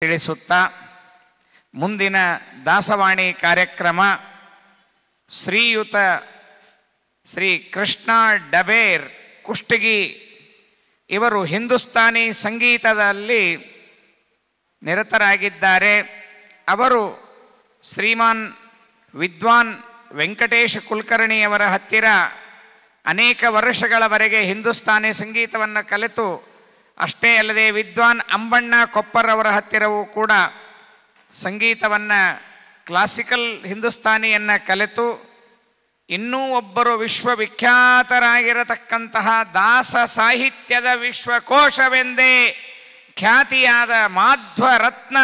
ತಿಳಿಸುತ್ತಾ ಮುಂದಿನ ದಾಸವಾಣಿ ಕಾರ್ಯಕ್ರಮ ಶ್ರೀಯುತ ಶ್ರೀ ಕೃಷ್ಣ ಡಬೇರ್ ಕುಷ್ಟಗಿ ಇವರು ಹಿಂದೂಸ್ತಾನಿ ಸಂಗೀತದಲ್ಲಿ ನಿರತರಾಗಿದ್ದಾರೆ. ಅವರು ಶ್ರೀಮಾನ್ ವಿದ್ವಾನ್ ವೆಂಕಟೇಶ ಕುಲಕರ್ಣಿಯವರ ಹತ್ತಿರ ಅನೇಕ ವರ್ಷಗಳವರೆಗೆ ಹಿಂದೂಸ್ತಾನಿ ಸಂಗೀತವನ್ನು ಕಲಿತು, ಅಷ್ಟೇ ಅಲ್ಲದೆ ವಿದ್ವಾನ್ ಅಂಬಣ್ಣ ಕೊಪ್ಪರ್ ಅವರ ಹತ್ತಿರವೂ ಕೂಡ ಸಂಗೀತವನ್ನು ಕ್ಲಾಸಿಕಲ್ ಹಿಂದೂಸ್ತಾನಿಯನ್ನು ಕಲಿತು, ಇನ್ನೂ ಒಬ್ಬರು ವಿಶ್ವವಿಖ್ಯಾತರಾಗಿರತಕ್ಕಂತಹ ದಾಸ ಸಾಹಿತ್ಯದ ವಿಶ್ವಕೋಶವೆಂದೇ ಖ್ಯಾತಿಯಾದ ಮಾಧ್ವ ರತ್ನ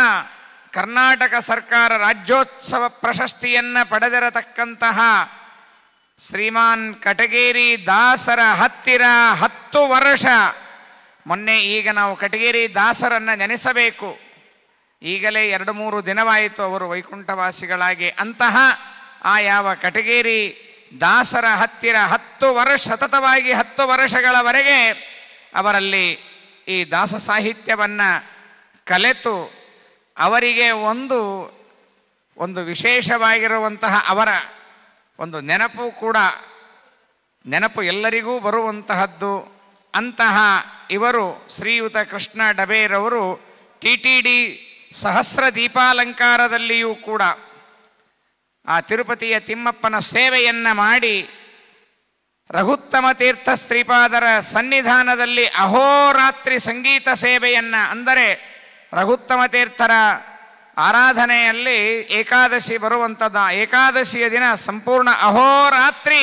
ಕರ್ನಾಟಕ ಸರ್ಕಾರ ರಾಜ್ಯೋತ್ಸವ ಪ್ರಶಸ್ತಿಯನ್ನು ಪಡೆದಿರತಕ್ಕಂತಹ ಶ್ರೀಮಾನ್ ಕಟಗೇರಿ ದಾಸರ ಹತ್ತಿರ 10 ವರ್ಷ ಮೊನ್ನೆ ಈಗ ನಾವು ಕಟಗೇರಿ ದಾಸರನ್ನು ನೆನೆಸಬೇಕು. ಈಗಲೇ 2-3 ದಿನವಾಯಿತು ಅವರು ವೈಕುಂಠವಾಸಿಗಳಾಗಿ. ಅಂತಹ ಆ ಯಾವ ಕಟಗೇರಿ ದಾಸರ ಹತ್ತಿರ 10 ವರ್ಷ ಸತತವಾಗಿ 10 ವರ್ಷಗಳವರೆಗೆ ಅವರಲ್ಲಿ ಈ ದಾಸ ಸಾಹಿತ್ಯವನ್ನು ಕಲಿತು ಅವರಿಗೆ ಒಂದು ವಿಶೇಷವಾಗಿರುವಂತಹ ಅವರ ಒಂದು ನೆನಪು ಎಲ್ಲರಿಗೂ ಬರುವಂತಹದ್ದು. ಅಂತಹ ಇವರು ಶ್ರೀಯುತ ಕೃಷ್ಣ ಡಬೇರವರು TTD ಸಹಸ್ರ ದೀಪಾಲಂಕಾರದಲ್ಲಿಯೂ ಕೂಡ ಆ ತಿರುಪತಿಯ ತಿಮ್ಮಪ್ಪನ ಸೇವೆಯನ್ನು ಮಾಡಿ ರಘುತ್ತಮ ತೀರ್ಥ ಶ್ರೀಪಾದರ ಸನ್ನಿಧಾನದಲ್ಲಿ ಅಹೋರಾತ್ರಿ ಸಂಗೀತ ಸೇವೆಯನ್ನು, ಅಂದರೆ ರಘುತ್ತಮ ತೀರ್ಥರ ಆರಾಧನೆಯಲ್ಲಿ ಏಕಾದಶಿ ಬರುವಂಥದ್ದು, ಏಕಾದಶಿಯ ದಿನ ಸಂಪೂರ್ಣ ಅಹೋರಾತ್ರಿ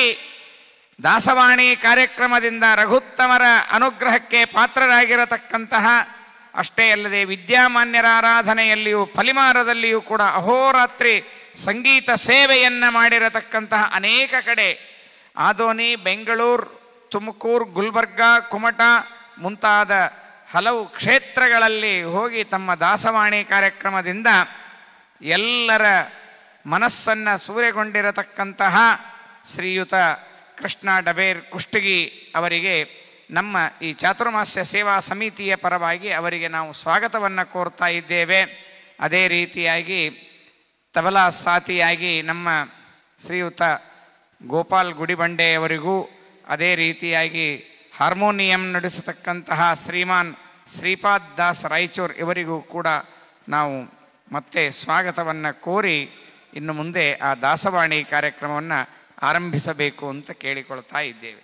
ದಾಸವಾಣಿ ಕಾರ್ಯಕ್ರಮದಿಂದ ರಘುತ್ತಮರ ಅನುಗ್ರಹಕ್ಕೆ ಪಾತ್ರರಾಗಿರತಕ್ಕಂತಹ, ಅಷ್ಟೇ ಅಲ್ಲದೆ ವಿದ್ಯಾಮಾನ್ಯರ ಆರಾಧನೆಯಲ್ಲಿಯೂ ಫಲಿಮಾರದಲ್ಲಿಯೂ ಕೂಡ ಅಹೋರಾತ್ರಿ ಸಂಗೀತ ಸೇವೆಯನ್ನು ಮಾಡಿರತಕ್ಕಂತಹ ಅನೇಕ ಕಡೆ ಆದೋನಿ, ಬೆಂಗಳೂರು, ತುಮಕೂರು, ಗುಲ್ಬರ್ಗ, ಕುಮಟ ಮುಂತಾದ ಹಲವು ಕ್ಷೇತ್ರಗಳಲ್ಲಿ ಹೋಗಿ ತಮ್ಮ ದಾಸವಾಣಿ ಕಾರ್ಯಕ್ರಮದಿಂದ ಎಲ್ಲರ ಮನಸ್ಸನ್ನು ಸೂರೆಗೊಂಡಿರತಕ್ಕಂತಹ ಶ್ರೀಯುತ ಕೃಷ್ಣ ಡಬೇರ್ ಕುಷ್ಟಗಿ ಅವರಿಗೆ ನಮ್ಮ ಈ ಚಾತುರ್ಮಾಸ್ಯ ಸೇವಾ ಸಮಿತಿಯ ಪರವಾಗಿ ಅವರಿಗೆ ನಾವು ಸ್ವಾಗತವನ್ನು ಕೋರ್ತಾ ಇದ್ದೇವೆ. ಅದೇ ರೀತಿಯಾಗಿ ತಬಲಾ ಸಾತಿಯಾಗಿ ನಮ್ಮ ಶ್ರೀಯುತ ಗೋಪಾಲ್ ಗುಡಿಬಂಡೆಯವರಿಗೂ, ಅದೇ ರೀತಿಯಾಗಿ ಹಾರ್ಮೋನಿಯಂ ನುಡಿಸತಕ್ಕಂತಹ ಶ್ರೀಮಾನ್ ಶ್ರೀಪಾದ್ ದಾಸ್ ರಾಯಚೂರ್ ಇವರಿಗೂ ಕೂಡ ನಾವು ಮತ್ತೆ ಸ್ವಾಗತವನ್ನು ಕೋರಿ ಇನ್ನು ಮುಂದೆ ಆ ದಾಸವಾಣಿ ಕಾರ್ಯಕ್ರಮವನ್ನು ಆರಂಭಿಸಬೇಕು ಅಂತ ಕೇಳಿಕೊಳ್ತಾ ಇದ್ದೇವೆ.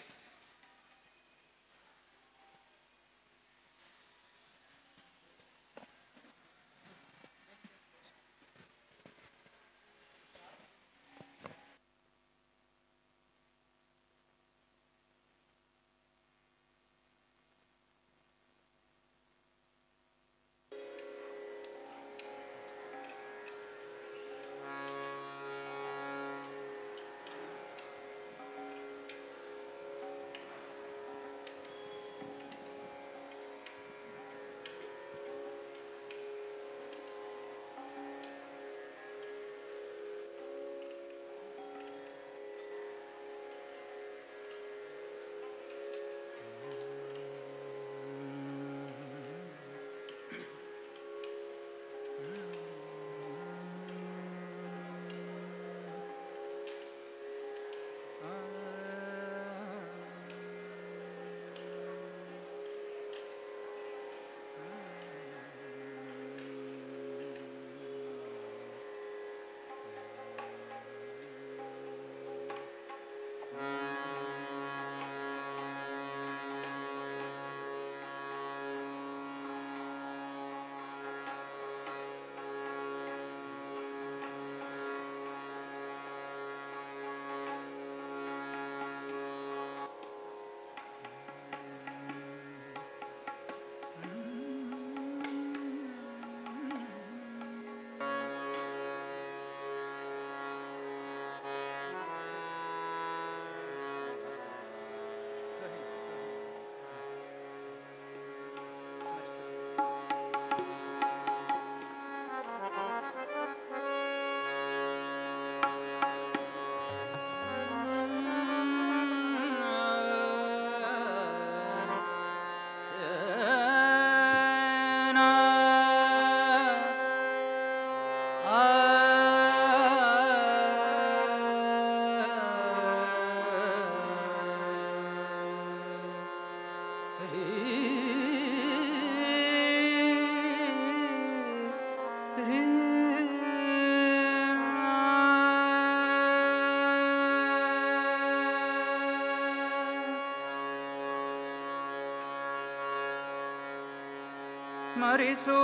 ಸ್ಮರಿಸು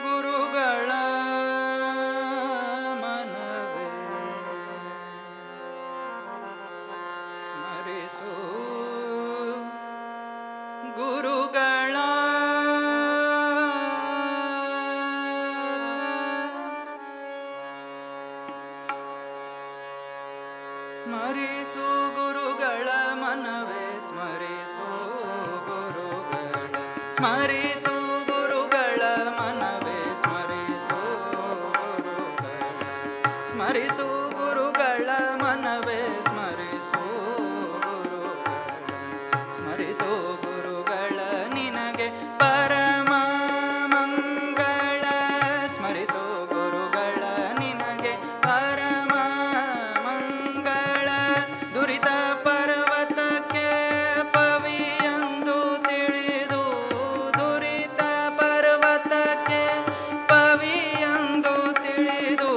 ಗುರುಗಳ ಮನವೇ ಸ್ಮರಿಸು ಗುರುಗಳ ಸ್ಮರಿಸು ಗುರುಗಳ ಮನವೇ ಸ್ಮರಿಸು ಗುರುಗಳ ಸ್ಮರಿಸು ಗುರುಗಳ ಮನವೇ ಸ್ಮರಿಸು ಗುರುಗಳ ಸ್ಮರಿಸು ಗುರುಗಳ ಮನವೇ ಸ್ಮರಿಸು ಗುರುಗಳ ಸ್ಮರಿಸು ಗುರುಗಳ ನಿನಗೆ ಪರಮ ಮಂಗಳ ಸ್ಮರಿಸು ಗುರುಗಳ ನಿನಗೆ ಪರಮ ಮಂಗಳ ದುರಿತ ಪರ್ವತಕ್ಕೆ ಪವಿಯಂದು ತಿಳಿದು ದುರಿತ ಪರ್ವತಕ್ಕೆ ಪವಿಯಂದು ತಿಳಿದು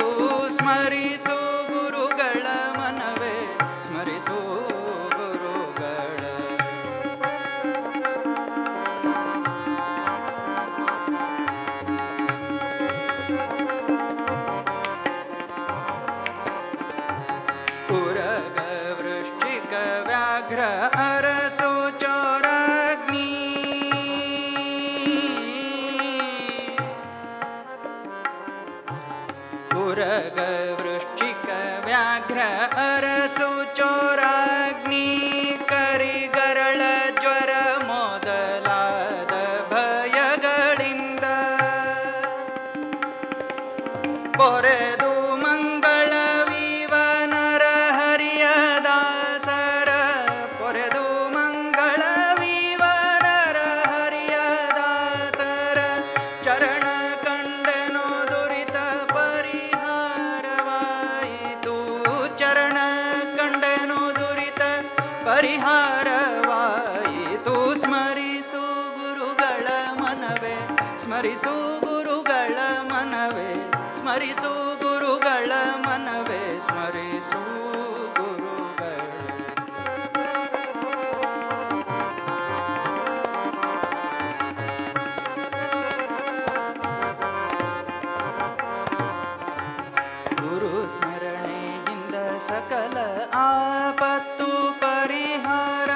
ಸ್ಮರಿಸು ಗುರುಗಳ ಮನವೇ ಸ್ಮರಿಸು ಗುರುಗಳ ಪುರಗ ವೃಶ್ಚಿಕ ವ್ಯಾಘ್ರ ಅರಸು ಚೋರಾಗ್ನಿ ಪುರಗ ವೃಶ್ಚಿಕ ವ್ಯಾಘ್ರ ಅರಸು ಚೋರಾಗ್ನಿ ಕರಿಗರಳ ಜ್ವರ ಮೊದಲಾದ ಭಯಗಳಿಂದ ಪೊರೆದು ಮಂಗಳ ವಿವನರ ಹರಿಯ ದಾಸರ ಪೊರೆದು ಮಂಗಳ ವಿವನರ ಹರಿಯ ದಾಸರ ಚರಣ ಕಂಡನೋ ದುರಿತ ಪರಿಹಾರವಾಯಿತು ಚರಣ ಕಂಡನೋ ದುರಿತ ಪರಿಹಾರವಾಯಿತು ಸ್ಮರಿಸು ಗುರುಗಳ ಮನವೇ ಸ್ಮರಿಸು ಗುರುಗಳ ಮನವೇ ಸ್ಮರಿಸು ಗುರುಗಳ ಮನವೇ ಸ್ಮರಿಸು ಗುರುಗಳ ಗುರು ಸ್ಮರಣೆಯಿಂದ ಸಕಲ ಆಪತ್ತು ಪರಿಹಾರ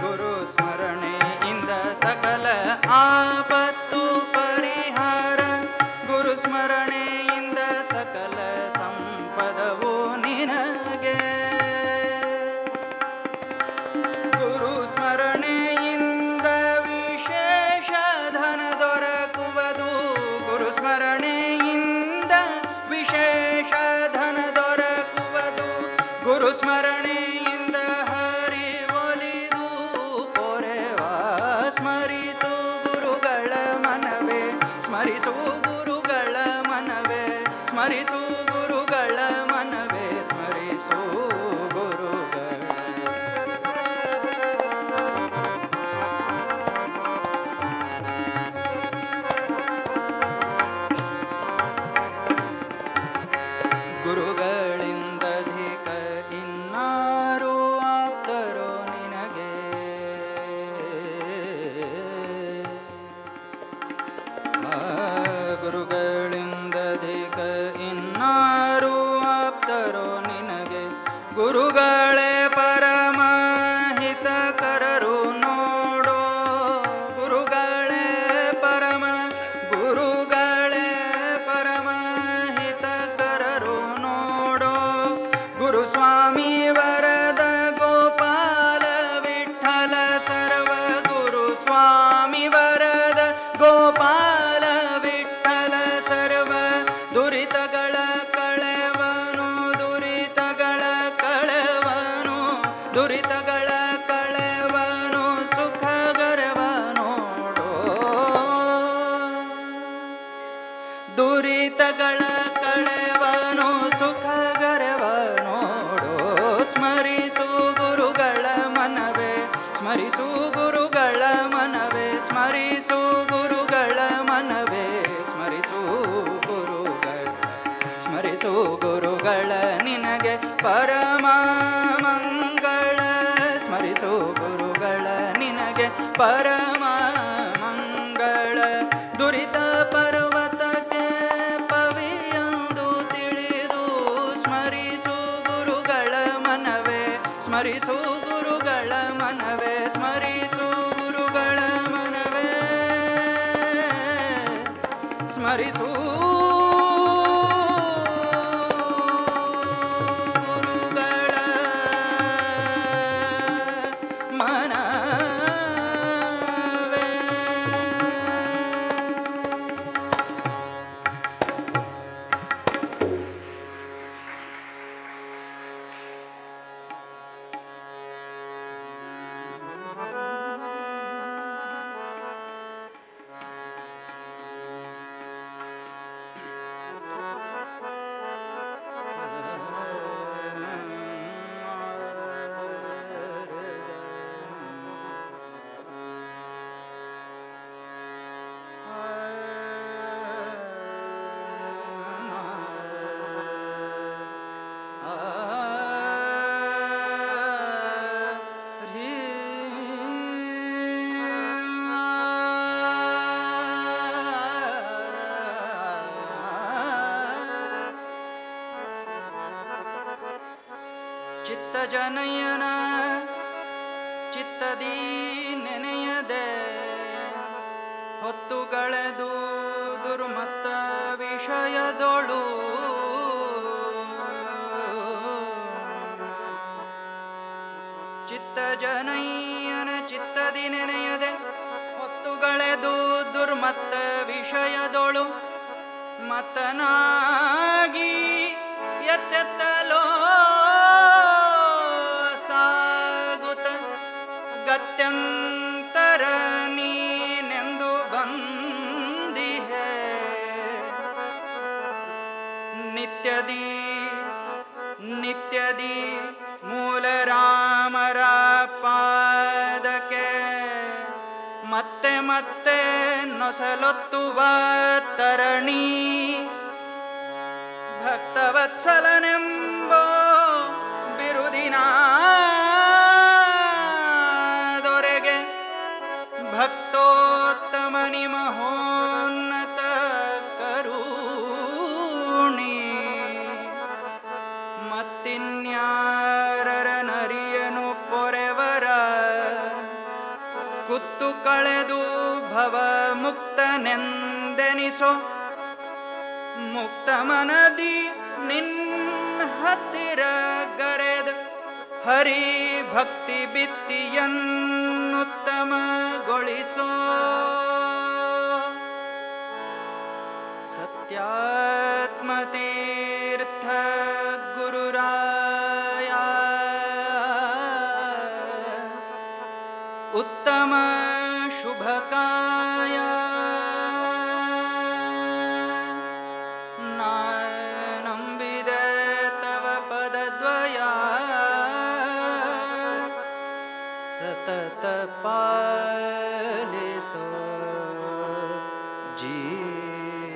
ಗುರು ಸ್ಮರಣೆಯಿಂದ ಸಕಲ ಆಪತ್ತು ಪರಿಹಾರ ಗುರು ಸ್ಮರಣೆಯಿಂದ ಸಕಲ ಸಂಪದವು ನಿನಗೆ ಗುರು ಸ್ಮರಣೆಯಿಂದ ವಿಶೇಷ ಧನ ದೊರಕುವುದು ಗುರು ಸ್ಮರಣೆಯಿಂದ ವಿಶೇಷ ಧನ ದೊರಕುವುದು ಗುರು ಸ್ಮರಣೆಯಿಂದ ಹರಿ ಒಲಿದು ಪೊರೆವಾ ಸ್ಮರಿಸು ಗುರುಗಳ ಮನವೇ ಸ್ಮರಿಸು ಗುರುಗಳ ಮನವೇ ಸ್ಮರಿಸು ಗುರುಗಳ ಮನವೇ ಸ್ಮರಿಸು ಗುರುಗಳ ಗುರುಗಳಿಂದಧಿಕ ಇನ್ನಾರು ಆಪ್ತರೋ ನಿನಗೆ ಗುರುಗಳಿಂದಧಿಕ ಇನ್ನ ಪರಮ ಮಂಗಳ ದುರಿತ ಪರ್ವತಕ್ಕೆ ಪವಿಯಂದು ತಿಳಿದು ಸ್ಮರಿಸು ಗುರುಗಳ ಮನವೇ ಸ್ಮರಿಸು ಗುರುಗಳ ಮನವೇ ಸ್ಮರಿಸು ಗುರುಗಳ ಮನವೇ ಸ್ಮರಿಸು ಚಿತ್ತಜನಯನ ಚಿತ್ತದಿ ನೆನೆಯದೆ ಹೊತ್ತು ಕಳೆದು ದುರ್ಮತ್ತ ವಿಷಯದೊಳು ಚಿತ್ತಜನಯ್ಯನ ಚಿತ್ತದಿ ನೆನೆಯದೆ ಹೊತ್ತು ಕಳೆದು ದುರ್ಮತ್ತ ವಿಷಯದೊಳು ಮತ್ತನಾಗಿ ಎತ್ತೆತ್ತಲೋ ಗತ್ಯಂತರ ನೀನೆಂದು ಬಂದಿಹೆ ನಿತ್ಯದಿ ನಿತ್ಯದಿ ಮೂಲ ರಾಮರ ಪಾದಕ್ಕೆ ಮತ್ತೆ ಮತ್ತೆ ನೊಸಲೊತ್ತುವ ತರಣಿ ಭಕ್ತವತ್ಸಲನೆಂಬೋ ಬಿರುದಿನ ಭಕ್ತೋತ್ತಮನಿ ಮಹೋನ್ನತ ಕರುಣಿ ಮತ್ತಿನ್ಯಾರರ ನರಿಯನು ಪೊರೆವರ ಕುತ್ತು ಕಳೆದು ಭವ ಮುಕ್ತನೆಂದೆನಿಸೋ ಮುಕ್ತ ಮನದಿ ನಿನ್ನ ಹತ್ತಿರ ಗರೆದ ಹರಿ ಭಕ್ತಿ ಬಿತ್ತಿಯನ್ನುತ್ತಮಗೊಳಿಸೋ ಸತ್ಯಾತ್ಮತೀರ್ಥ ಗುರುರಾಯ ಉತ್ತಮ ಶುಭಕಾಯ ನಂಬಿದೆ ತವ ಪದದ್ವಯ ಸತತ ಪಾಲಿಸೋ ಜೀಯ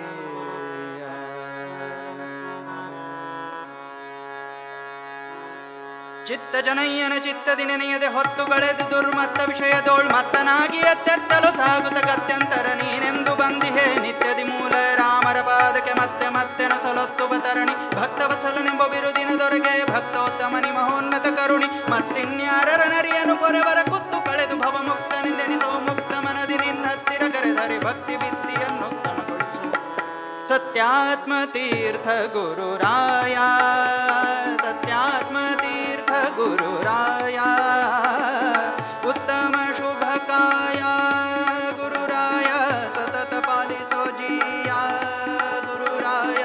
ಚಿತ್ತಜನಯ್ಯನ ಚಿತ್ತದಿ ನೆನೆಯದೆ ಹೊತ್ತು ಕಳೆದು ದುರ್ಮತ್ತ ವಿಷಯದೋಳ್ ಮತ್ತನಾಗಿ ಎತ್ತೆತ್ತಲು ಸಾಗುತ್ತ ಗತ್ಯಂತರ ನೀನೆಂದು ಬಂದಿಹೆ ನಿತ್ಯದಿ ಮೂಲ ರಾಮರ ಪಾದಕ್ಕೆ ಮತ್ತೆ ಮತ್ತೆ ನೊಸಲೊತ್ತುವ ತರಣಿ ಭಕ್ತವತ್ಸಲನೆಂಬ ಬಿರುದಿನ ದೊರೆಗೆ ಭಕ್ತೋತ್ತಮನಿ ಮಹೋನ್ನತ ಕರುಣಿ ಮತ್ತಿನ್ಯಾರರ ನರಿಯನು ಪೊರೆವರ ಕುತ್ತು ಕಳೆದು ಭವ ಮುಕ್ತನೆಂದೆನಿಸೋ ಮುಕ್ತ ಮನದಿ ನಿನ್ನ ಹತ್ತಿರ ಕರೆದರೆ ಭಕ್ತಿ ಬಿತ್ತಿಯನ್ನುತ್ತಮಗೊಳಿಸು ಸತ್ಯಾತ್ಮ ತೀರ್ಥ ಗುರುರಾಯ ಸತ್ಯಾತ್ಮ ತೀರ್ಥ ಗುರುರಾಯ ಉತ್ತಮ ಶುಭಕಾಯ ಗುರುರಾಯ ಸತತ ಪಾಲಿಸೋ ಜೀಯ ಗುರುರಾಯ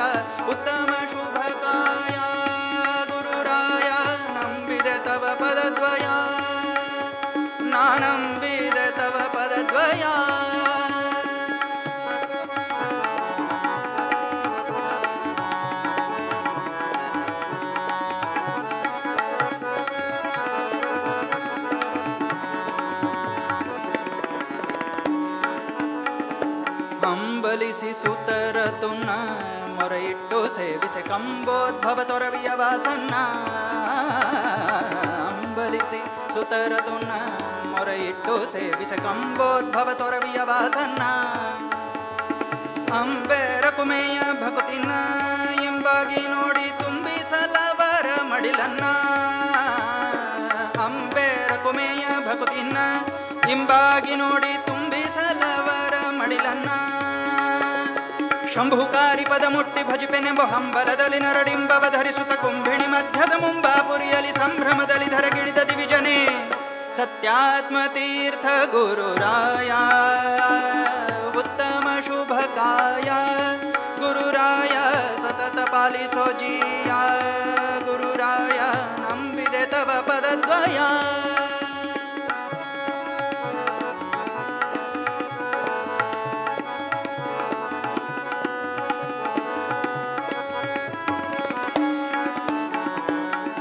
ಉತ್ತಮ ಶುಭಕಾಯ ಗುರುರಾಯ ನಂಬಿದೆ ತವ ಪದದ್ವಯ ನಾನಂಬಿದೆ ತವ ಪದದ್ವಯ ಹಂಬಲಿಸಿ ಸುತರ ತುನ್ನ ಮೊರೆಯಿಟ್ಟು ಸೇವಿಸೆ ಕಂಬೋದ್ಭವ ತೊರವಿಯ ವಾಸನ್ನ ಅಂಬಲಿಸಿ ಸುತರ ತುನ್ನ ಮೊರೆ ಇಟ್ಟು ಸೇವಿಸ ಕಂಬೋದ್ಭವ ತೊರವಿಯ ವಾಸನ್ನ ಅಂಬೇರ ಕುಮೆಯ ಭಕುತಿನ ಎಂಬಾಗಿ ನೋಡಿ ತುಂಬಿಸಲವರ ಮಡಿಲನ್ನ ಅಂಬೇರ ಕುಮೆಯ ಭಕುತಿನ ಇಂಬಾಗಿ ನೋಡಿ ತುಂಬಿಸಲವರ ಮಡಿಲನ್ನ ಶಂಭುಕಾರಿ ಪದ ಮುಟ್ಟಿ ಭಜಿಪೆನೆಂಬ ಹಂಬಲದಲ್ಲಿ ನರಡಿಂಬವ ಧರಿಸುತ್ತ ಕುಂಭಿಣಿ ಮಧ್ಯದ ಮುಂಬಾಪುರಿಯಲ್ಲಿ ಸಂಭ್ರಮದಲ್ಲಿ ಧರಗಿಳಿದ ದಿವಿಜನೆ ಸತ್ಯಾತ್ಮ ತೀರ್ಥ ಗುರುರಾಯ ಉತ್ತಮ ಶುಭಕಾಯ ಗುರುರಾಯ ಸತತ ಪಾಲಿಸೋ ಜೀಯ ಗುರುರಾಯ ನಂಬಿದೆ ತವ ಪದದ್ವಯ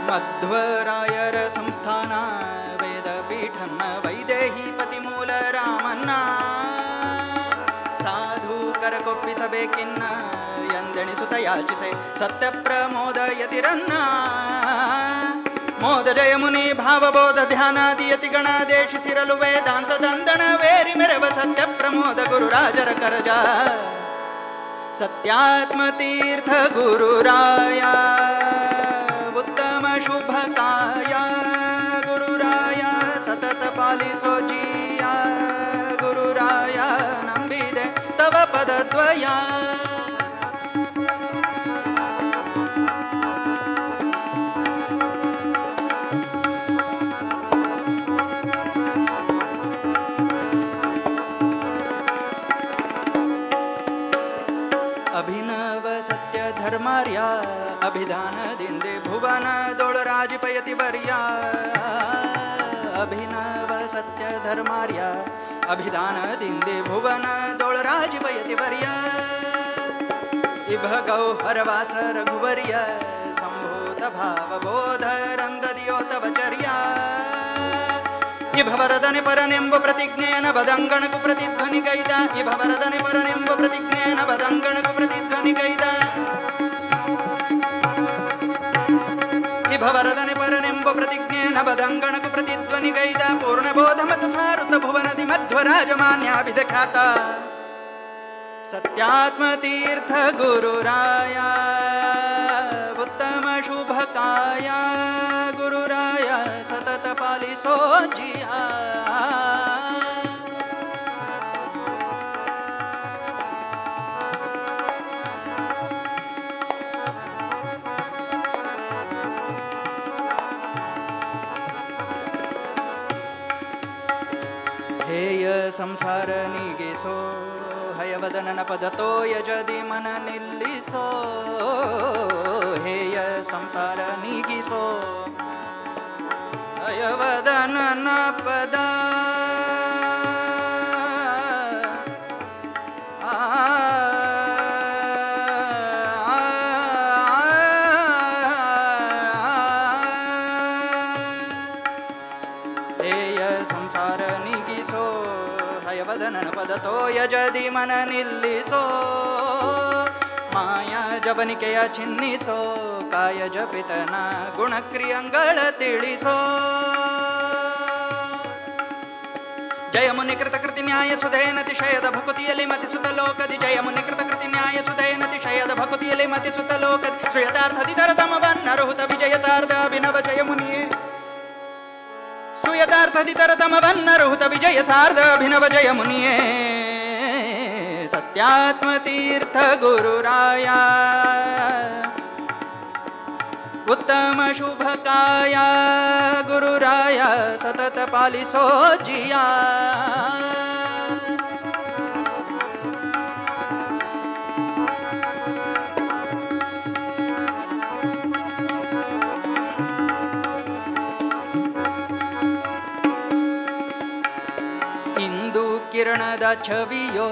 ಮಧ್ವರಾಯರ ಸಂಸ್ಥಾನ ವೇದ ಪೀಠನ್ನ ವೈದೇಹೀಪತಿ ಮೂಲ ರಾಮನ್ನ ಸಾಧು ಕರಕೊಪ್ಪಿಸಬೇಕಿನ್ನ ಎಂದೆಣಿಸುತ್ತ ಯಾಚಿಸೆ ಸತ್ಯ ಪ್ರಮೋದ ಯತಿರನ್ನ ಮೋದ ಜಯ ಮುನಿ ಭಾವಬೋಧ ಧ್ಯಾನಾದಿಯತಿ ಗಣಾದೇಶಿಸಿರಲು ವೇದಾಂತ ದಂದನ ವೇರಿ ಮೆರವ ಸತ್ಯ ಪ್ರಮೋದ ಗುರುರಾಜರ ಕರಜ ಸತ್ಯಾತ್ಮ ತೀರ್ಥ ಗುರುರಾಯ ಉತ್ತಮ ಶುಭಕಾಯ ಗುರುರಾಯ ಸತತ ಪಾಲಿಸೋ ಜೀಯ ಗುರುರಾಯ ನಂಬಿದೆ ತವ ಪದದ್ವಯ ಅಭಿನವ ಸತ್ಯ ಧರ್ಮಾರ್ಯ ಅಭಿಧಾನದಿಂದೆ ಭುವನದೊಳ ರಾಜಿಪಯತಿ ವರ್ಯ ಅಭಿನವ ಸತ್ಯ ಧರ್ಮಾರ್ಯ ಅಭಿಧಾನದಿಂದೆ ಭುವನದೊಳ ರಾಜಿಪಯತಿ ವರ್ಯ ಇಭ ಗೌಹರವಾಸ ರಘುವರ್ಯ ಸಂಭೂತ ಭಾವಬೋಧರಂದದಿಯೋ ತವ ಚರ್ಯ ಇಭವರದನೆ ಪರನೆಂಬ ಪ್ರತಿಜ್ಞೆಯನ ಬದಂಗಣಕು ಪ್ರತಿಧ್ವನಿ ಕೈದ ಇಭವರದನೆ ಪರನೆಂಬ ಪ್ರತಿಜ್ಞೆಯನ ಬದಂಗಣಕು ಪ್ರತಿಧ್ವನಿ ಕೈದ ಇಭವರದನೆ ಪರನೆಂಬ ಪ್ರತಿಜ್ಞೆಯನ ಬದಂಗಣಕು ಪ್ರತಿಧ್ವನಿ ಕೈದ ಪೂರ್ಣಬೋಧ ಮತ ಸಾರುತ ಭುವನದಿ ಮಧ್ವರಾಜಮಾನ್ಯಾಭಿಧ ಖ್ಯಾತ ಸತ್ಯಾತ್ಮ ತೀರ್ಥ ಗುರುರಾಯ ಉತ್ತಮ ಶುಭಕಾಯ ಗುರುರಾಯ ಸತತ ಪಾಲಿಸೋ ಜಿಯ ಹೇಯ ಸಂಸಾರ ನೀಗಿಸೋ ಹಯವದನನ ಪದತೋ ಯಜದಿ ಮನ ನಿಲ್ಲಿಸೋ ಹೇಯ ಸಂಸಾರ ನೀಗಿಸೋ ಹಯವದನನ ಪದ ಹೇಯ ಸಂಸಾರ ನೀಗಿಸೋ ಹಯವದನನ ಪದತೋ ಯಜದಿ ಮನ ನಿಲ್ಲಿಸೋ ಮಾಯಾ ಜಬನಿಕೆಯ ಚಿನ್ನಿಸೋ ಕಾಯ ಜಪಿತನ ಗುಣಕ್ರಿಯಂಗಳ ತಿಳಿಸೋ ಜಯ ಮುನಿ ಕೃತ ಕೃತಿ ನ್ಯಾಯ ಸುಧೇನ ತಿಶಯದ ಭಕುತಿಯಲ್ಲಿ ಮತಿಸುತ್ತ ಲೋಕದಿ ಜಯ ಮುನಿ ಕೃತ ಕೃತಿ ನ್ಯಾಯ ಸುಧೇನ ತಿಶಯದ ಭಕುತಿಯಲ್ಲಿ ಮತಿಸುತ್ತ ಲೋಕದಿ ಸುಯದಾರ್ಥದಿ ತರತಮವನ್ನರುಹುತ ವಿಜಯ ಸಾರ್ಧ ಅಭಿನವ ಜಯ ಮುನಿಯೇ ಸುಯದಾರ್ಥದಿ ತರತಮವನ್ನರುಹುತ ವಿಜಯ ಸಾರ್ಧ ಅಭಿನವ ಜಯ ಮುನಿಯೇ ಸತ್ಯಾತ್ಮ ತೀರ್ಥ ಗುರುರಾಯ ಉತ್ತಮ ಶುಭಕಾಯ ಗುರುರಾಯ ಸತತ ಪಾಲಿಸೋ ಜಿಯ ಇಂದು ಕಿರಣದ ಛವಿಯೋ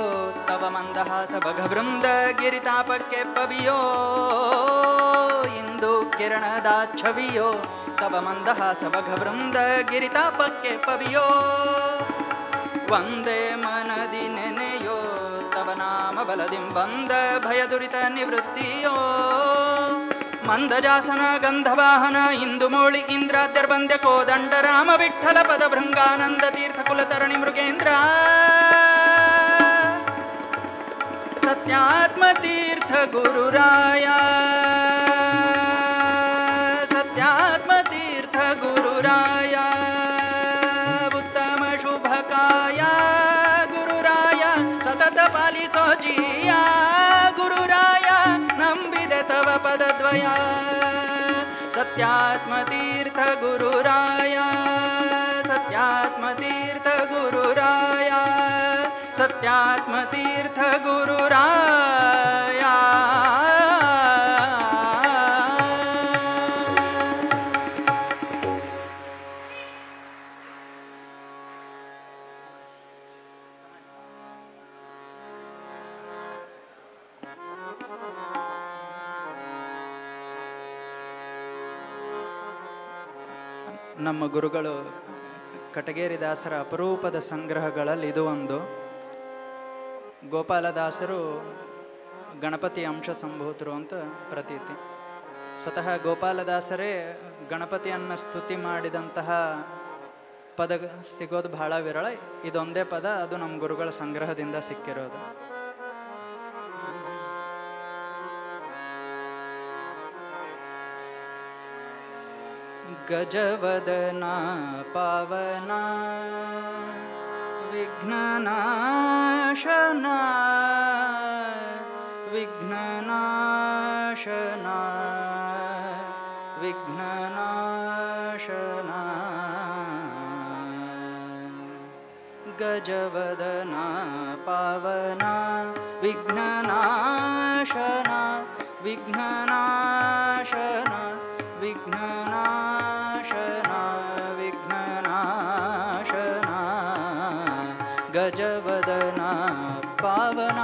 ತವ ಮಂದಹಾಸ ಭಗವೃಂದ ಗಿರಿತಾಪಕ್ಕೆ ಪವಿಯೋ ಇಂದು ಕಿರಣದ ಛವಿಯೋ ತವ ಮಂದಹಾಸ ಭಗವೃಂದ ಗಿರಿತಾಪಕ್ಕೆ ಪವಿಯೋ ವಂದೇ ಮನದಿ ನೆನೆಯೋ ತವ ನಾಮ ಬಲದಿಂ ಬಂದ ಭಯ ದುರಿತ ನಿವೃತ್ತಿಯೋ ಮಂದಜಾಸನ ಗಂಧವಾಹನ ಇಂದುಮೋಳಿ ಇಂದ್ರಾದ್ಯರ್ಬಂದ್ಯ ಕೋದಂಡ ರಾಮ ವಿಠಲ ಪದ ಭೃಂಗಾನಂದ ತೀರ್ಥ ಕುಲತರಣಿ ಮೃಗೇಂದ್ರ ಸತ್ಯಾತ್ಮ ತೀರ್ಥ ಗುರುರಾಯ ಸತ್ಯಾತ್ಮ ತೀರ್ಥ ಗುರುರಾಯ ಉತ್ತಮ ಶುಭಕಾಯ ಗುರುರಾಯ ಸತತ ಪಾಲಿಸೋ ಜೀಯ ಗುರುರಾಯ ನಂಬಿದೆ ತವ ಪದದ್ವಯ ಸತ್ಯಾತ್ಮ ತೀರ್ಥ ಗುರುರಾಯ ಸತ್ಯಾತ್ಮ ತೀರ್ಥ ಗುರುರಾಯ ಸತ್ಯಾತ್ಮ ತೀರ್ಥ ಗುರುರಾಯ ನಮ್ಮ ಗುರುಗಳು ಕಟಗೇರಿದಾಸರ ಅಪರೂಪದ ಸಂಗ್ರಹಗಳಲ್ಲಿ ಇದು ಒಂದು. ಗೋಪಾಲದಾಸರು ಗಣಪತಿ ಅಂಶ ಸಂಭೂತರು ಅಂತ ಪ್ರತೀತಿ. ಸ್ವತಃ ಗೋಪಾಲದಾಸರೇ ಗಣಪತಿಯನ್ನು ಸ್ತುತಿ ಮಾಡಿದಂತಹ ಪದ ಸಿಗೋದು ಬಹಳ ವಿರಳ. ಇದೊಂದೇ ಪದ, ಅದು ನಮ್ಮ ಗುರುಗಳ ಸಂಗ್ರಹದಿಂದ ಸಿಕ್ಕಿರೋದು. ಗಜವದನ ಪಾವನ ವಿಘ್ನನಾಶನ ವಿಘ್ನನಾಶನ ವಿಘ್ನನಾಶನ ಗಜವದನ ಪಾವನ ವಿಘ್ನನಾಶನ ವಿಘ್ನನಾಶನ ವಿಘ್ನನಾಶನ ವಿಘ್ನನಾಶನ ಗಜವದನ ಪಾವನ.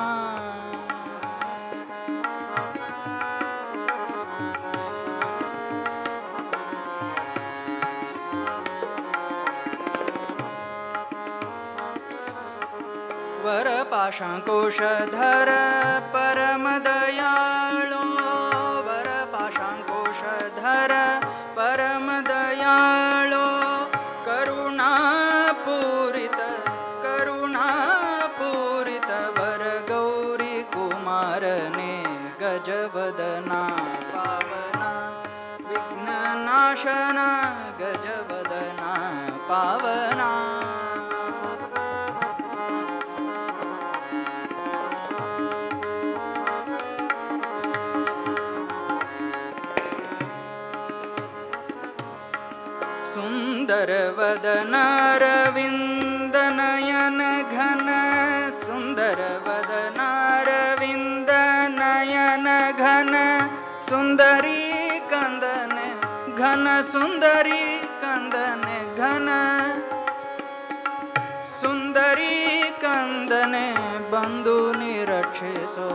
ವರಪಾಶಾಂಕುಶಧರ ಪರಮದಯಾಳೋ ವರಪಾಶಾಂಕುಶಧರ ಪರಮದಯಾಳೋ ಕರುಣಾಪೂರಿತ ಕರುಣಾಪೂರಿತ ವರಗೌರಿ ಕುಮಾರನೇ ಗಜವದನ ಪಾವನ ವಿಘ್ನನಾಶನ ಗಜವದನ ಪಾವನ. ಸುಂದರವದನ ರವಿಂದನಯನ ಘನ ಸುಂದರವದನ ರವಿಂದನಯನ ಘನ ಸುಂದರಿ ಕಂದನೆ ಘನ ಸುಂದರಿ ಕಂದನೆ ಘನ ಸುಂದರಿ ಕಂದನೆ ಬಂದು ನಿರಕ್ಷಿಸೋ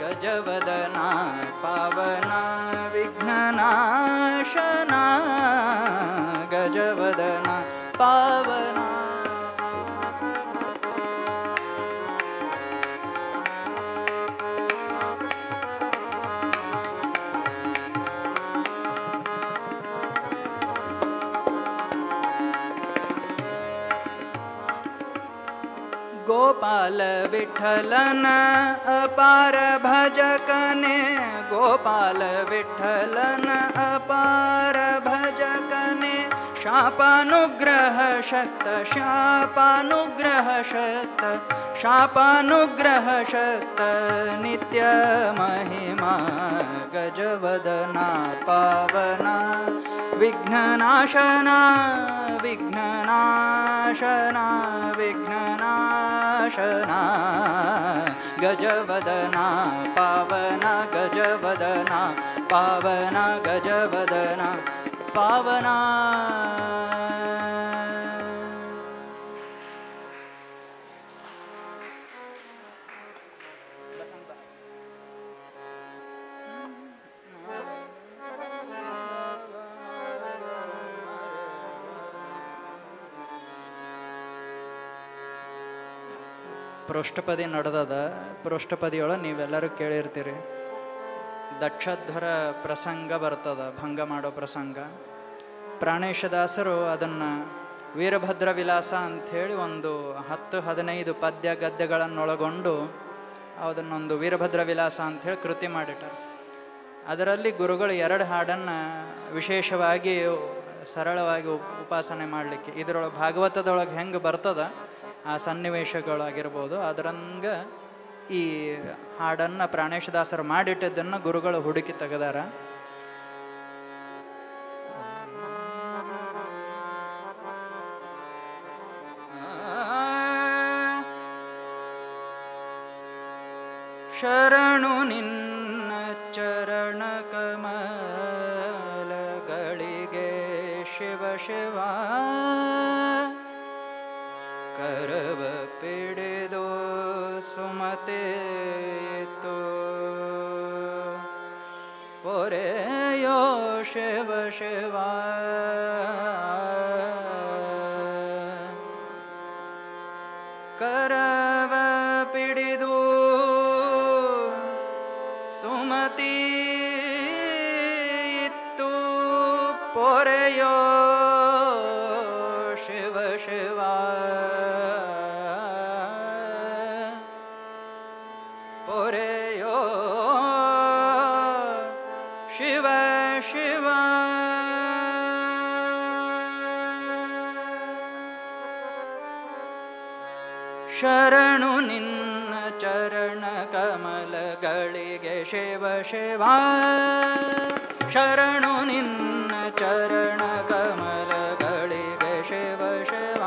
ಗಜವದನ ಪಾವನ ವಿಘ್ನನಾಶನ ಗಜವದನ ಪಾವನ. ಗೋಪಾಲ ವಿಠಲನ ಅಪಾರ ಭಜಕನೆ ಗೋಪಾಲ ವಿಠಲನ ಅಪಾರ ಭಜಕನೆ ಶಾಪಾನುಗ್ರಹ ಶಕ್ತ ಶಾಪಾನುಗ್ರಹ ಶಕ್ತ ಶಾಪಾನುಗ್ರಹ ಶಕ್ತ ನಿತ್ಯ ಮಹಿಮಾ ಗಜವದನ ಪಾವನ ವಿಘ್ನನಾಶನ ವಿಘ್ನನಾಶನ ವಿಘ್ನನಾಶನ ಗಜವದನ ಪಾವನ ಗಜವದನ ಪಾವನ ಗಜವದನ ಪಾವನ. ಪೃಷ್ಠಪದಿ ನಡೆದದ. ಪೃಷ್ಠಪದಿಯೊಳಗೆ ನೀವೆಲ್ಲರೂ ಕೇಳಿರ್ತೀರಿ, ದಕ್ಷಧ್ವರ ಪ್ರಸಂಗ ಬರ್ತದ, ಭಂಗ ಮಾಡೋ ಪ್ರಸಂಗ. ಪ್ರಾಣೇಶದಾಸರು ಅದನ್ನು ವೀರಭದ್ರ ವಿಲಾಸ ಅಂಥೇಳಿ ಒಂದು 10-15 ಪದ್ಯ ಗದ್ಯಗಳನ್ನೊಳಗೊಂಡು ಅದನ್ನೊಂದು ವೀರಭದ್ರ ವಿಲಾಸ ಅಂಥೇಳಿ ಕೃತಿ ಮಾಡಿಟ್ಟಾರೆ. ಅದರಲ್ಲಿ ಗುರುಗಳು 2 ಹಾಡನ್ನು ವಿಶೇಷವಾಗಿ ಸರಳವಾಗಿ ಉಪಾಸನೆ ಮಾಡಲಿಕ್ಕೆ, ಇದರೊಳಗೆ ಭಾಗವತದೊಳಗೆ ಹೆಂಗೆ ಬರ್ತದ ಆ ಸನ್ನಿವೇಶಗಳಾಗಿರ್ಬೋದು, ಅದರಂಗ ಈ ಹಾಡನ್ನು ಪ್ರಾಣೇಶದಾಸರು ಮಾಡಿಟ್ಟಿದ್ದನ್ನು ಗುರುಗಳು ಹುಡುಕಿ ತೆಗೆದಾರ. ಶರಣು ನಿನ್ನ ಚರಣ ಕಮಲಗಳಿಗೆ ಶಿವ ಶಿವ, ಕರವ ಪಿಡಿದು ಸುಮತೆ ಪೊರೆಯೋ ಶಿವ ಶಿವ, ಕರವ ಪಿಡಿದು ಸುಮತಿ ಇತ್ತು ಪೊರೆಯೋ ಶಿವ ಶಿವ, ಪೊರೆಯೋ ಶಿವ ಶಿವ. ಶರಣು ನಿನ್ನ ಚರಣ ಕಮಲಗಳಿಗೆ ಶಿವ ಶಿವ, ಶರಣು ನಿನ್ನ ಚರಣ ಕಮಲಗಳಿಗೆ ಶಿವ ಶಿವ,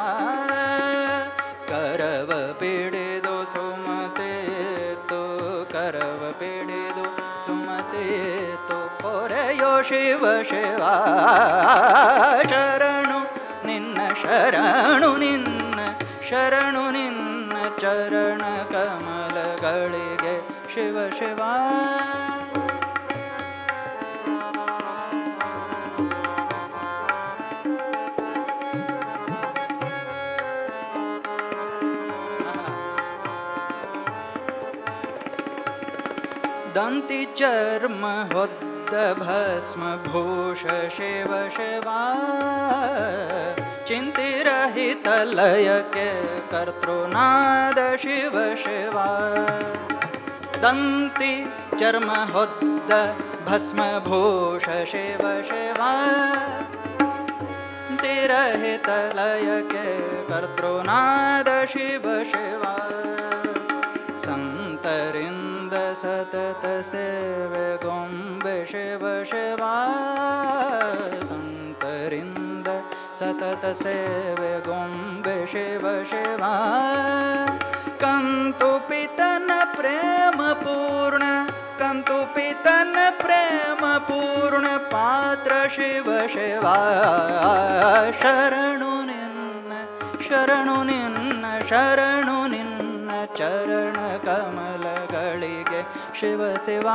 ಕರವ ಪಿಡಿದು ಸುಮತೇತು, ಕರವ ಪಿಡಿದು ಸುಮತೇತು ಪೊರೆಯೋ ಶಿವ ಶಿವ. ಶರಣು ನಿನ್ನ ಶರಣು ನಿನ್ನ ಶರಣು ನಿನ್ನ ಚರಣ ಕಮಲಗಳಿಗೆ ಶಿವ ಶಿವ. ದಂತಿ ಚರ್ಮ ಹೊದ್ದ ಭಸ್ಮ ಭೂಷ ಶಿವ ಶಿವ, ಚಿಂತಿರಹಿತ ಲಯಕ್ಕೆ ಕರ್ತೃನಾದ ಶಿವ ಶಿವ. ದಂತಿ ಚರ್ಮ ಹೊದ್ದ ಭಸ್ಮ ಭೂಷ ಶಿವ ಶಿವ, ಚಿಂತಿರಹಿತ ಲಯಕ್ಕೆ ಕರ್ತೃನಾದ ಶಿವ ಶಿವ. ಸಂತರಿಂದ ಸತತ ಸೇವೆ ಗೊಂಬೆ ಶಿವ ಶಿವ, ಸಂತರಿಂದ ಸತತ ಸೇವೆ ಗೊಂಬೆ ಶಿವ ಶಿವ. ಕಂತು ಪಿತನ ಪ್ರೇಮ ಪೂರ್ಣ, ಕಂತು ಪಿತನ ಪ್ರೇಮ ಪೂರ್ಣ ಪಾತ್ರ ಶಿವ ಶಿವ. ಶರಣು ನಿನ್ನ ಶರಣು ನಿನ್ನ ಶರಣು ನಿನ್ನ ಚರಣ ಕಮಲಗಳಿಗೆ ಶಿವ ಶಿವ.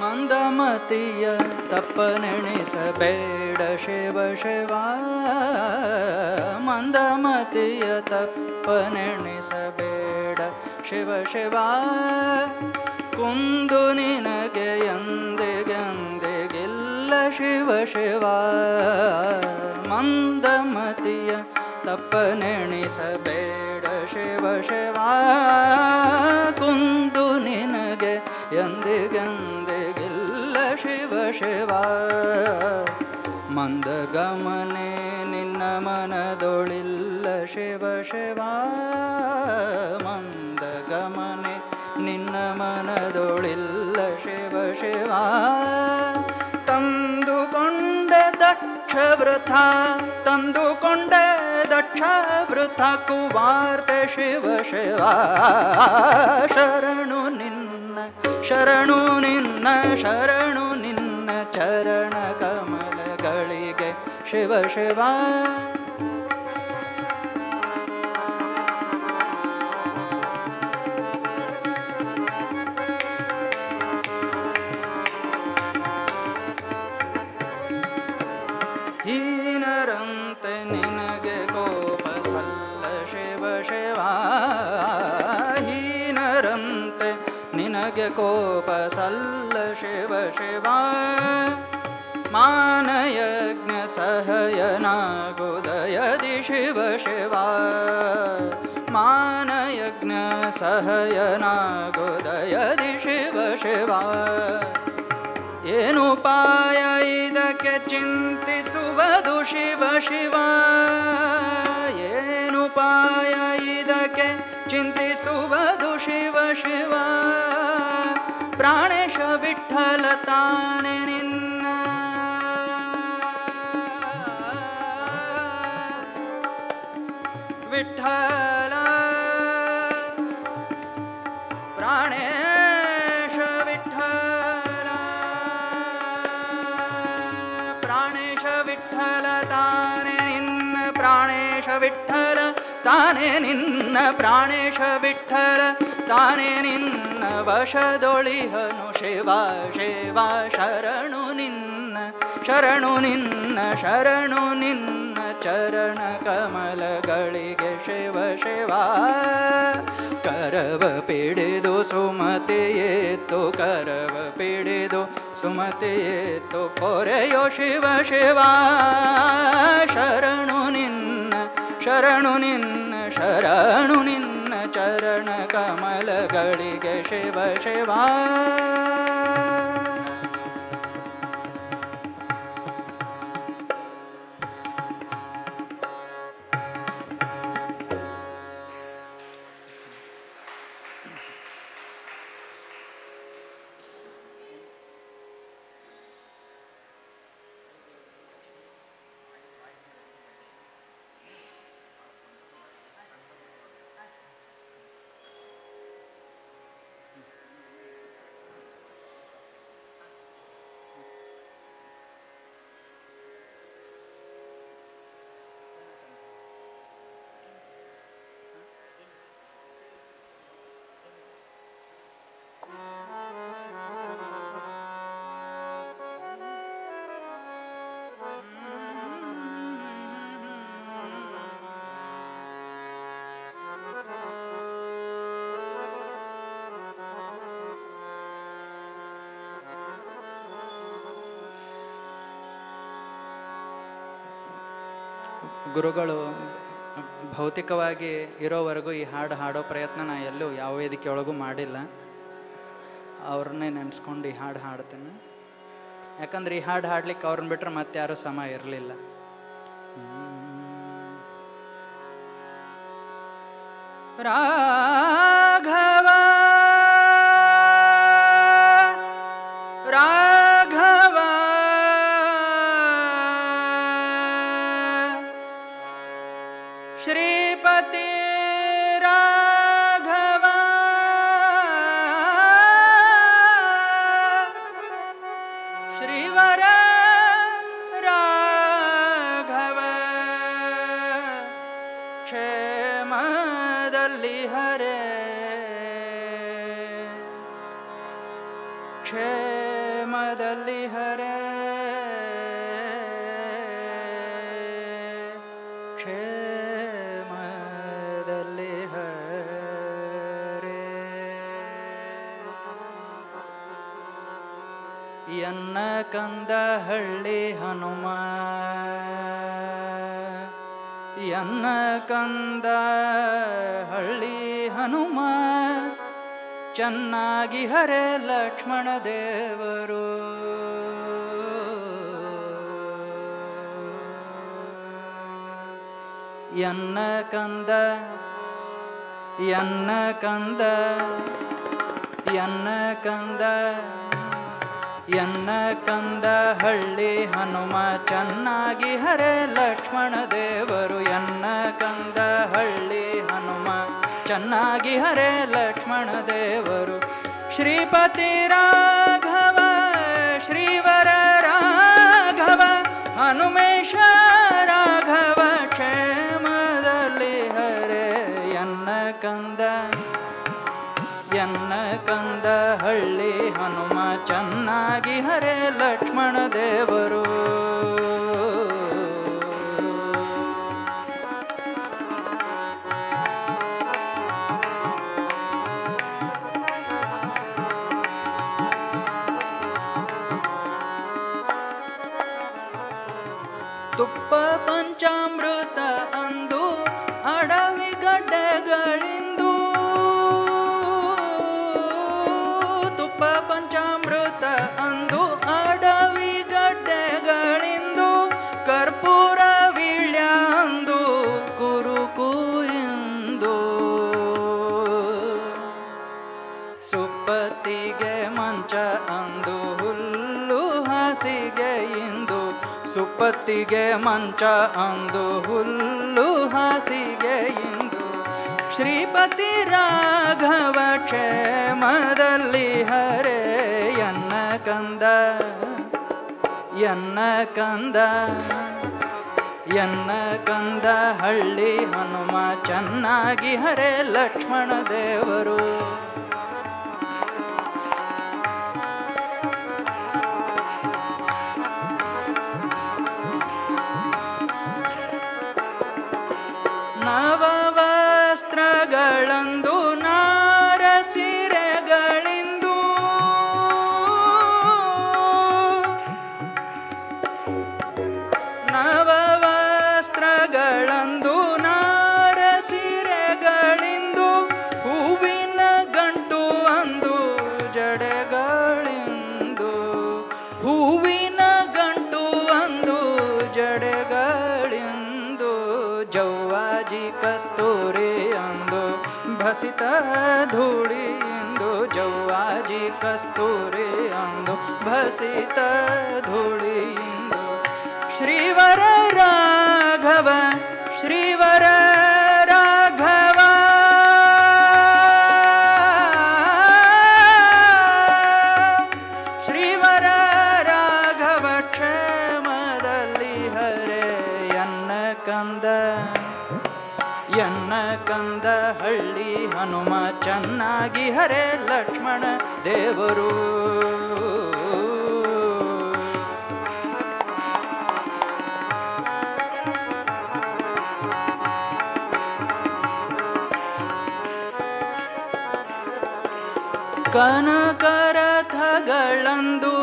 ಮಂದಮತಿಯ ತಪ್ಪನೆಣಿಸಬೇಡ ಶಿವ ಶಿವ, ಮಂದಮತಿಯ ತಪ್ಪನೆಣಿಸಬೇಡ ಶಿವ ಶಿವ. ಕುಂದು ನಿನಗೆ ಎಂದೆಗೆಂದೆಗಿಲ್ಲ ಶಿವ ಶಿವ, ಮಂದಮತಿಯ ತಪ್ಪನೆಣಿಸಬೇಡ ಶಿವ ಶಿವ. ಕುಂದು ನಿನಗೆ ಎಂದೆಗೆಂದೆಗಿಲ್ಲ ಶಿವ ಶಿವ. ಮಂದಗಮನೆ ನಿನ್ನ ಮನದೊಳಿಲ್ಲ ಶಿವ ಶಿವ, ಮಂದಗಮನೆ ನಿನ್ನ ಮನದೊಳಿಲ್ಲ ಶಿವ ಶಿವ. ತಂದುಕೊಂಡ ದಕ್ಷ ವೃಥ, ತಂದುಕೊಂಡ ದಕ್ಷ ವೃಥ ಕುವಾರ್ತೆ ಶಿವ ಶಿವ. ಶರಣು ನಿನ್ನ ಶರಣು ನಿನ್ನ ಶರಣು ನಿನ್ನ ಚರಣ ಕಮಲಗಳಿಗೆ ಶಿವ ಶಿವ. ಗೆ ಕೋಪ ಸಲ್ಲ ಶಿವ ಶಿವ ಮಾನಯಜ್ಞ ಸಹಯನಾಗುದಯದಿ ಶಿವ ಶಿವ ಮಾನಯಜ್ಞ ಸಹಯನಾಗುದಯದಿ ಶಿವ ಶಿವ ಏನುಪಾಯ ಇದಕ್ಕೆ ಚಿಂತಿಸುವುದು ಶಿವ ಶಿವ ಏನುಪಾಯ ಇದಕ್ಕೆ ಚಿಂತಿಸುವುದು ಶಿವ ಶಿವ ಪ್ರಾಣೇಶ ವಿಠ್ಠಲ ತಾನೆ ನಿನ್ನ ವಿಠ್ಠಲ ಪ್ರಾಣೇಶ ವಿಠ್ಠಲ ಪ್ರಾಣೇಶ ವಿಠ್ಠಲ ತಾನೆ ನಿನ್ನ ಪ್ರಾಣೇಶ ವಿಠ್ಠಲ ತಾನೇ ನಿನ್ನ ಪ್ರಾಣೇಶ ವಿಠ್ಠಲ ತಾನೇ ನಿನ್ನ ವಶದೊಳಿಹನು ಶಿವ ಶಿವ ಶರಣು ನಿನ್ನ ಶರಣು ನಿನ್ನ ಶರಣು ನಿನ್ನ ಚರಣ ಕಮಲಗಳಿಗೆ ಶಿವ ಶಿವ ಕರವ ಪಿಡಿದು ಸುಮತಿಯೇತು ಕರವ ಪಿಡಿದು ಸುಮತಿಯೇತು ಪೊರೆಯೋ ಶಿವ ಶಿವ ಶರಣು ನಿನ್ನ ಶರಣು ನಿನ್ನ ಶರಣು ನಿನ್ನ ಚರಣ ಕಮಲಗಳಿಗೆ ಶಿವ ಶಿವ ಗುರುಗಳು ಭೌತಿಕವಾಗಿ ಇರೋವರೆಗೂ ಈ ಹಾಡು ಹಾಡೋ ಪ್ರಯತ್ನ ನಾ ಎಲ್ಲೂ ಯಾವ ವೇದಿಕೆ ಒಳಗೂ ಮಾಡಿಲ್ಲ. ಅವ್ರನ್ನೇ ನೆನೆಸ್ಕೊಂಡು ಈ ಹಾಡು ಹಾಡ್ತೇನೆ. ಯಾಕಂದ್ರೆ ಈ ಹಾಡು ಹಾಡ್ಲಿಕ್ಕೆ ಅವ್ರನ್ನ ಬಿಟ್ರೆ ಮತ್ತೆ ಯಾರೂ ಸಮ ಇರಲಿಲ್ಲ. ರಾಘವ ರಾಘವ ಶ್ರೀಪತಿ ರಾಘವ ಶ್ರೀವರ ರಾಘವ ಕ್ಷೇಮದಲ್ಲಿ ಹರೇ ಕ್ಷೇಮದಲ್ಲಿ ಹರೇ ಕ್ಷೇಮದಲ್ಲಿ ಹರೇ ಎನ್ನ ಕಂದ ಹಳ್ಳಿ ಹನುಮ ಎನ್ನ ಕಂದ ಹಳ್ಳಿ ಹನುಮ ಚೆನ್ನಾಗಿ ಹರೇ ಲಕ್ಷ್ಮಣ ದೇವರು ಎನ್ನ ಕಂದ ಎನ್ನ ಕಂದ ಎನ್ನ ಕಂದ ಎನ್ನ ಕಂದ ಹಳ್ಳಿ ಹನುಮ ಚೆನ್ನಾಗಿ ಹರೇ ಲಕ್ಷ್ಮಣ ದೇವರು ಎನ್ನ ಕಂದ ಹಳ್ಳಿ ಹನುಮ ಚೆನ್ನಾಗಿ ಹರೇ ಲಕ್ಷ್ಮಣ ದೇವರು ಶ್ರೀಪತಿ ರಾಘವ ಶ್ರೀವರ ರಾಘವ ಹನುಮೇಶ ರಾಘವ ಕ್ಷೇಮದಲ್ಲಿ ಹರೇ ಎನ್ನ ಕಂದ ಎನ್ನ ಕಂದ ಹಳ್ಳಿ ಹನುಮ ಚೆನ್ನಾಗಿ ಹರೇ ಲಕ್ಷ್ಮಣ ದೇವರು ಸಂಪತ್ತಿಗೆ ಮಂಚ ಅಂದು ಹುಲ್ಲು ಹಾಸಿಗೆ ಇಂದು ಶ್ರೀಪತಿ ರಾಘವ ಕ್ಷೇಮದಲ್ಲಿ ಹರೇ ಎನ್ನ ಕಂದ ಎನ್ನ ಕಂದ ಎನ್ನ ಕಂದ ಹಳ್ಳಿ ಹನುಮ ಚೆನ್ನಾಗಿ ಹರೇ ಲಕ್ಷ್ಮಣ ದೇವರು. ನವವಸ್ತ್ರಗಳಂದು ನಾರ ಸೀರೆಗಳಿಂದು ನವವಸ್ತ್ರಗಳಂದು ನಾರ ಸೀರೆಗಳಿಂದು ಹೂವಿನ ಗಂಟು ಅಂದು ಜಡೆಗಳಿಂದು ಹೂವಿನ ಗಂಟು ಅಂದು ಜಡೆಗಳಿಂದು ಜವ್ವಾಜಿ ಕಸ್ತೂರಿ ಅಂದು ಭಸಿತ ಧೂಳಿಯಿಂದ ಜವ್ವಾಜಿ ಕಸ್ತೂರಿ ಅಂದು ಭಸಿತ ಧೂಳಿಯಿಂದ ಶ್ರೀವರ ರಾಘವ ಶ್ರೀವರ ರಾಘವ ಶ್ರೀವರ ರಾಘವ ಕ್ಷೇಮದಲ್ಲಿ ಹರೇ ಎನ್ನ ಕಂದ ಎನ್ನ ಕಂದ ಹಳ್ಳಿ ಹನುಮ ಚೆನ್ನಾಗಿ ಹರೇ ಲಕ್ಷ್ಮಣ ದೇವರು. ಕನಕರಥಗಳಂದು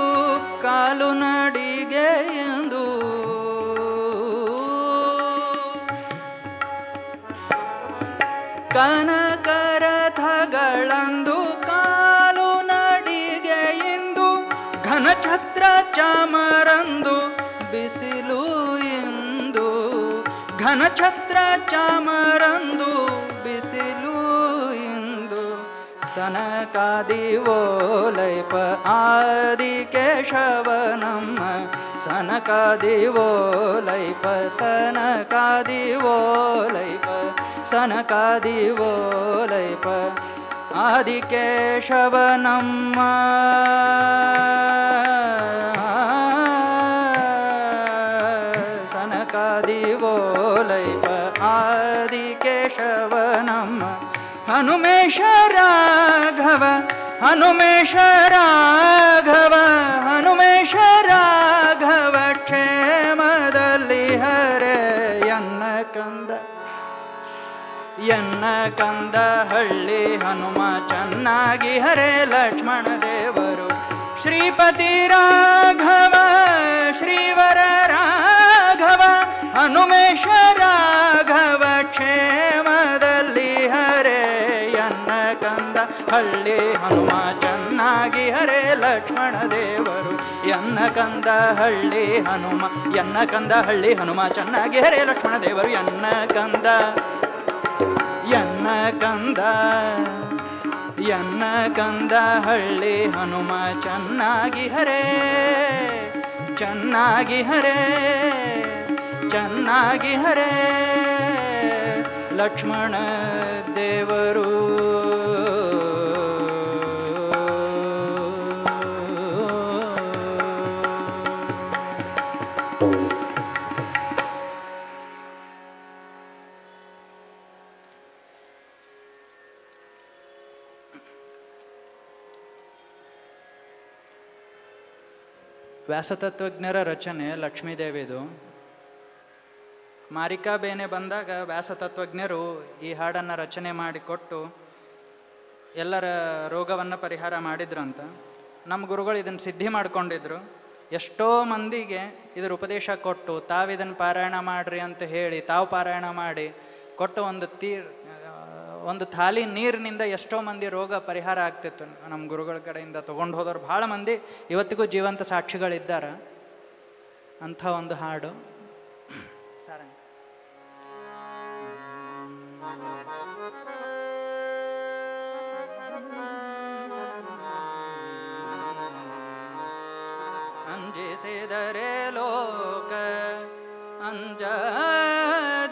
ಕಾಲು ನಡಿಗೆ ಎಂದು ಕನಕರಥಗಳಂದು ಕಾಲು ನಡಿಗೆ ಎಂದು ಘನಛತ್ರ ಚಾಮರಂದು ಬಿಸಿಲು ಎಂದು ಘನಛತ್ರ ಚಾಮರಂದು ಬಿಸಿಲು ಎಂದು ಸನಕಾದಿವೋಲೈಪ ಆದಿಕೇಶವನಮ್ಮ ಸನಕಾದಿವೋಲೈಪ ಸನಕಾದಿವೋಲೈಪ ಸನಕಾದಿವೋಲೈಪ ಆದಿಕೇಶವನಮ್ಮ ಸನಕಾದಿವೋಲೈಪ ಆದಿಕೇಶವನಮ್ಮ ಹನುಮೇಶ ರಾಘವ ಹನುಮೇಶ ರಾಘವ ಹನುಮೇಶ ರಾಘವ ಕ್ಷೇಮದಲ್ಲಿ ಹರೇ ಎನ್ನ ಕಂದ ಎನ್ನ ಕಂದ ಹಳ್ಳಿ ಹನುಮ ಚೆನ್ನಾಗಿ ಹರೇ ಲಕ್ಷ್ಮಣ ದೇವರು. ಶ್ರೀಪತಿ ರಾಘವ ಶ್ರೀವರ ರಾಘವ ಹನುಮೇಶ ರಾಘವ ಕ್ಷೇಮದಲ್ಲಿ ಹರೇ ಎನ್ನ ಕಂದ ಹಳ್ಳಿ ಹನುಮ ಚೆನ್ನಾಗಿ ಹರೇ ಲಕ್ಷ್ಮಣ ದೇವರು. ಎನ್ನ ಕಂದ ಹಳ್ಳಿ ಹನುಮ ಎನ್ನ ಕಂದ ಹಳ್ಳಿ ಹನುಮ ಚೆನ್ನಾಗಿ ಹರೇ ಲಕ್ಷ್ಮಣ ದೇವರು. ಎನ್ನ ಕಂದ ಎನ್ನ ಕಂದ ಎನ್ನ ಕಂದ ಹಳ್ಳಿ ಹನುಮ ಚೆನ್ನಾಗಿ ಹರೇ ಚೆನ್ನಾಗಿ ಹರೇ ಚೆನ್ನಾಗಿ ಹರೇ ಲಕ್ಷ್ಮಣ ದೇವರು. ವ್ಯಾಸತತ್ವಜ್ಞರ ರಚನೆ ಲಕ್ಷ್ಮೀದೇವಿದು. ಮಾರಿಕಾಬೇನೆ ಬಂದಾಗ ವ್ಯಾಸತತ್ವಜ್ಞರು ಈ ಹಾಡನ್ನು ರಚನೆ ಮಾಡಿಕೊಟ್ಟು ಎಲ್ಲರ ರೋಗವನ್ನು ಪರಿಹಾರ ಮಾಡಿದ್ರಂತ. ನಮ್ಮ ಗುರುಗಳು ಇದನ್ನು ಸಿದ್ಧಿ ಮಾಡಿಕೊಂಡಿದ್ರು. ಎಷ್ಟೋ ಮಂದಿಗೆ ಇದರ ಉಪದೇಶ ಕೊಟ್ಟು ತಾವಿದನ್ನು ಪಾರಾಯಣ ಮಾಡಿರಿ ಅಂತ ಹೇಳಿ ತಾವು ಪಾರಾಯಣ ಮಾಡಿ ಕೊಟ್ಟು ಒಂದು ಥಾಲಿ ನೀರಿನಿಂದ ಎಷ್ಟೋ ಮಂದಿ ರೋಗ ಪರಿಹಾರ ಆಗ್ತಿತ್ತು. ನಮ್ಮ ಗುರುಗಳ ಕಡೆಯಿಂದ ತೊಗೊಂಡು ಹೋದವ್ರು ಭಾಳ ಮಂದಿ ಇವತ್ತಿಗೂ ಜೀವಂತ ಸಾಕ್ಷಿಗಳಿದ್ದಾರೆ. ಅಂಥ ಒಂದು ಹಾಡು ಸಾರಂಗ. ಅಂಜಿಸಿದರೆ ಲೋಕ ಅಂಜದಿರುವುದೇ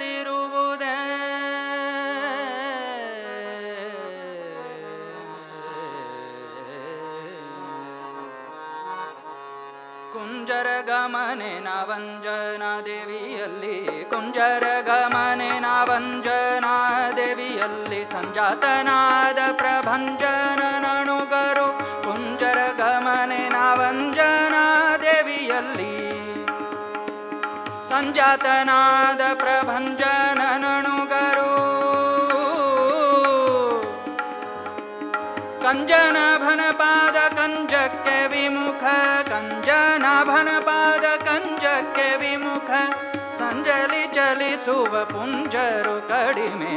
ಕುಂಜರ ಗಮನೆ ನಾವಂಜನಾ ದೇವಿಯಲ್ಲಿ ಕುಂಜರ ಗಮನೆ ನಾವಂಜನಾ ದೇವಿಯಲ್ಲಿ ಸಂಜಾತನಾದ ಪ್ರಭಂಜನ ನಣುಗರು ಕುಂಜರ ಗಮನೆ ನಾವಂಜನಾ ದೇವಿಯಲ್ಲಿ ಸಂಜಾತನಾದ ಪ್ರಭಂಜನ ನಣುಗರು ಕಂಜನಾಭನ ಪಾದ ಕಂಜಕ್ಕೆ ವಿಮುಖ ಕಂಜನಾಭನ ಪಾದ ಕಂಜಕ್ಕೆ ವಿಮುಖ ಸಂಜಲಿ ಚಲಿಸುವ ಪುಂಜರು ಕಡಿಮೆ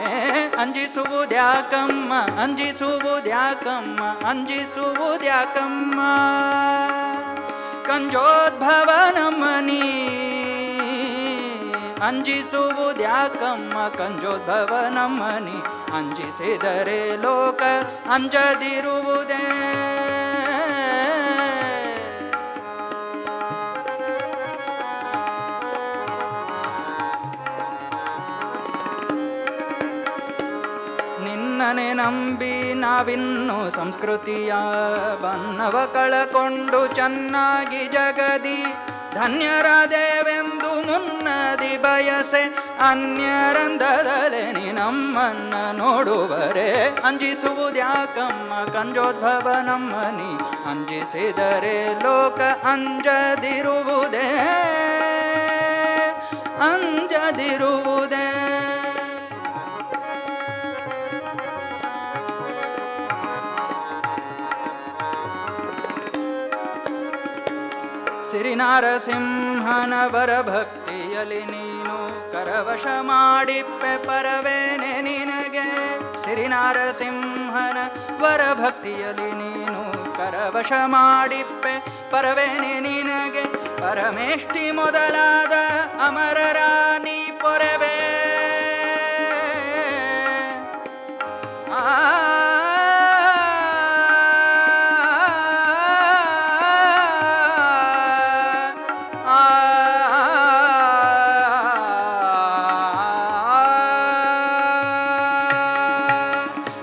ಅಂಜಿಸುವುದ್ಯಾಕಮ್ಮ ಅಂಜಿಸುವುದ್ಯಾಕಮ್ಮ ಅಂಜಿಸುವುದ್ಯಾಕಮ್ಮ ಕಂಜೋದ್ಭವ ನಮ್ಮನಿ ಅಂಜಿಸುವುದ್ಯಾಕಮ್ಮ ಕಂಜೋದ್ಭವ ನಮ್ಮನಿ ಅಂಜಿಸಿದರೆ ಲೋಕ ಅಂಜದಿರುವುದೇ ನಿನ್ನನೆ ನಂಬಿ ನಾವಿನ್ನು ಸಂಸ್ಕೃತಿಯ ಬಣ್ಣವ ಕಳಕೊಂಡು ಚೆನ್ನಾಗಿ ಜಗದಿ ಧನ್ಯರಾದೇವೆಂದು ಮುನ್ನದಿ ಬಯಸೆ ಅನ್ಯರಂದದಲೆ ನೀ ನಮ್ಮನ್ನ ನೋಡುವರೆ ಅಂಜಿಸುವುದ್ಯಾಕಮ್ಮ ಕಂಜೋದ್ಭವ ನಮ್ಮನಿ ಅಂಜಿಸಿದರೆ ಲೋಕ ಅಂಜದಿರುವುದೇ ಅಂಜದಿರುವುದೇ ಸಿರಿನಾರಸಿಂಹನ ವರಭಕ್ತಿಯಲ್ಲಿ ನೀನು ಕರವಶ ಮಾಡಿಪ್ಪೆ ಪರವೇನೆ ನಿನಗೆ ಸಿರಿನಾರಸಿಂಹನ ವರಭಕ್ತಿಯಲ್ಲಿ ನೀನು ಕರವಶ ಮಾಡಿಪ್ಪೆ ಪರವೇನೆ ನಿನಗೆ ಪರಮೇಷ್ಠಿ ಮೊದಲಾದ ಅಮರರ ನೀ ಪೊರವೇ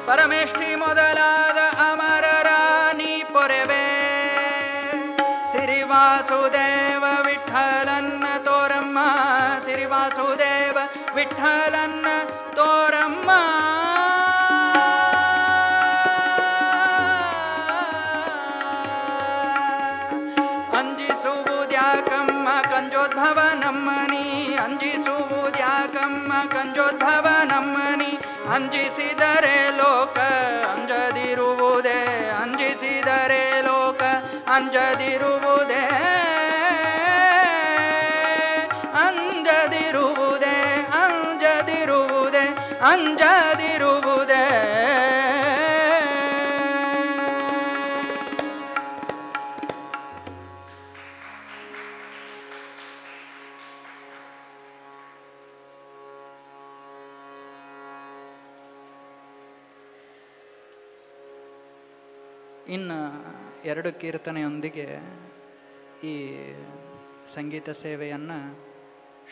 ಪರಮೇಷ್ಠಿ ಮೊದಲಾದ ಅಮರರ ನೀ ಪೊರೆವೆ ಸಿರಿವಾಸುದೇವ ವಿಠಲನ್ನ ತೋರಮ್ಮ ಸಿರಿವಾಸುದೇವ ವಿಠಲನ್ನ ತೋರಮ್ಮ ಅಂಜಿಸುವುದ್ಯಾಕಮ್ಮ ಕಂಜೋದ್ಭವ ನಮ್ಮನಿ ಅಂಜಿಸುವುದ್ಯಾಕಮ್ಮ ಕಂಜೋದ್ಭವ ನಮ್ಮನಿ ಅಂಜಿಸಿದರೆ ಲೋಕ ಅಂಜದಿರುವುದೇ ಅಂಜಿಸಿದರೆ ಲೋಕ ಅಂಜದಿರುವುದೇ ಅಂಜದಿರುವುದೇ ಅಂಜದಿರುವುದೇ ಅಂಜದಿರುವುದೇ ಇನ್ನು ಎರಡು ಕೀರ್ತನೆಯೊಂದಿಗೆ ಈ ಸಂಗೀತ ಸೇವೆಯನ್ನು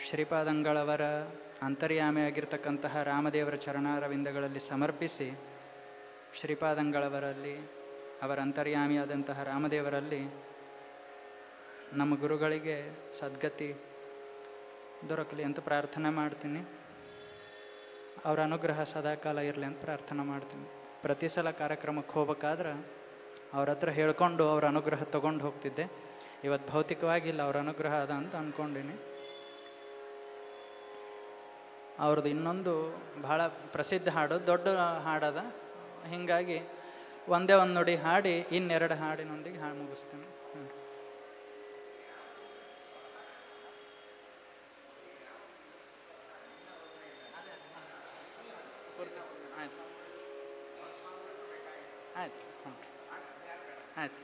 ಶ್ರೀಪಾದಂಗಳವರ ಅಂತರ್ಯಾಮಿಯಾಗಿರ್ತಕ್ಕಂತಹ ರಾಮದೇವರ ಚರಣಾರವಿಂದಗಳಲ್ಲಿ ಸಮರ್ಪಿಸಿ ಶ್ರೀಪಾದಂಗಳವರಲ್ಲಿ ಅವರ ಅಂತರ್ಯಾಮಿಯಾದಂತಹ ರಾಮದೇವರಲ್ಲಿ ನಮ್ಮ ಗುರುಗಳಿಗೆ ಸದ್ಗತಿ ದೊರಕಲಿ ಅಂತ ಪ್ರಾರ್ಥನೆ ಮಾಡ್ತೀನಿ. ಅವರ ಅನುಗ್ರಹ ಸದಾಕಾಲ ಇರಲಿ ಅಂತ ಪ್ರಾರ್ಥನೆ ಮಾಡ್ತೀನಿ. ಪ್ರತಿ ಸಲ ಕಾರ್ಯಕ್ರಮಕ್ಕೆ ಹೋಗ್ಬೇಕಾದ್ರೆ ಅವ್ರ ಹತ್ರ ಹೇಳ್ಕೊಂಡು ಅವ್ರ ಅನುಗ್ರಹ ತೊಗೊಂಡು ಹೋಗ್ತಿದ್ದೆ. ಇವತ್ತು ಭೌತಿಕವಾಗಿಲ್ಲ, ಅವ್ರ ಅನುಗ್ರಹ ಅದ ಅಂತ ಅಂದ್ಕೊಂಡೀನಿ. ಅವ್ರದ್ದು ಇನ್ನೊಂದು ಭಾಳ ಪ್ರಸಿದ್ಧ ಹಾಡು, ದೊಡ್ಡ ಹಾಡದ, ಹೀಗಾಗಿ ಒಂದೇ ಒಂದು ನುಡಿ ಹಾಡಿ ಇನ್ನೆರಡು ಹಾಡಿನೊಂದಿಗೆ ಹಾಡು ಮುಗಿಸ್ತೀನಿ. ಆಯ್ತು ಆಯ್ತು.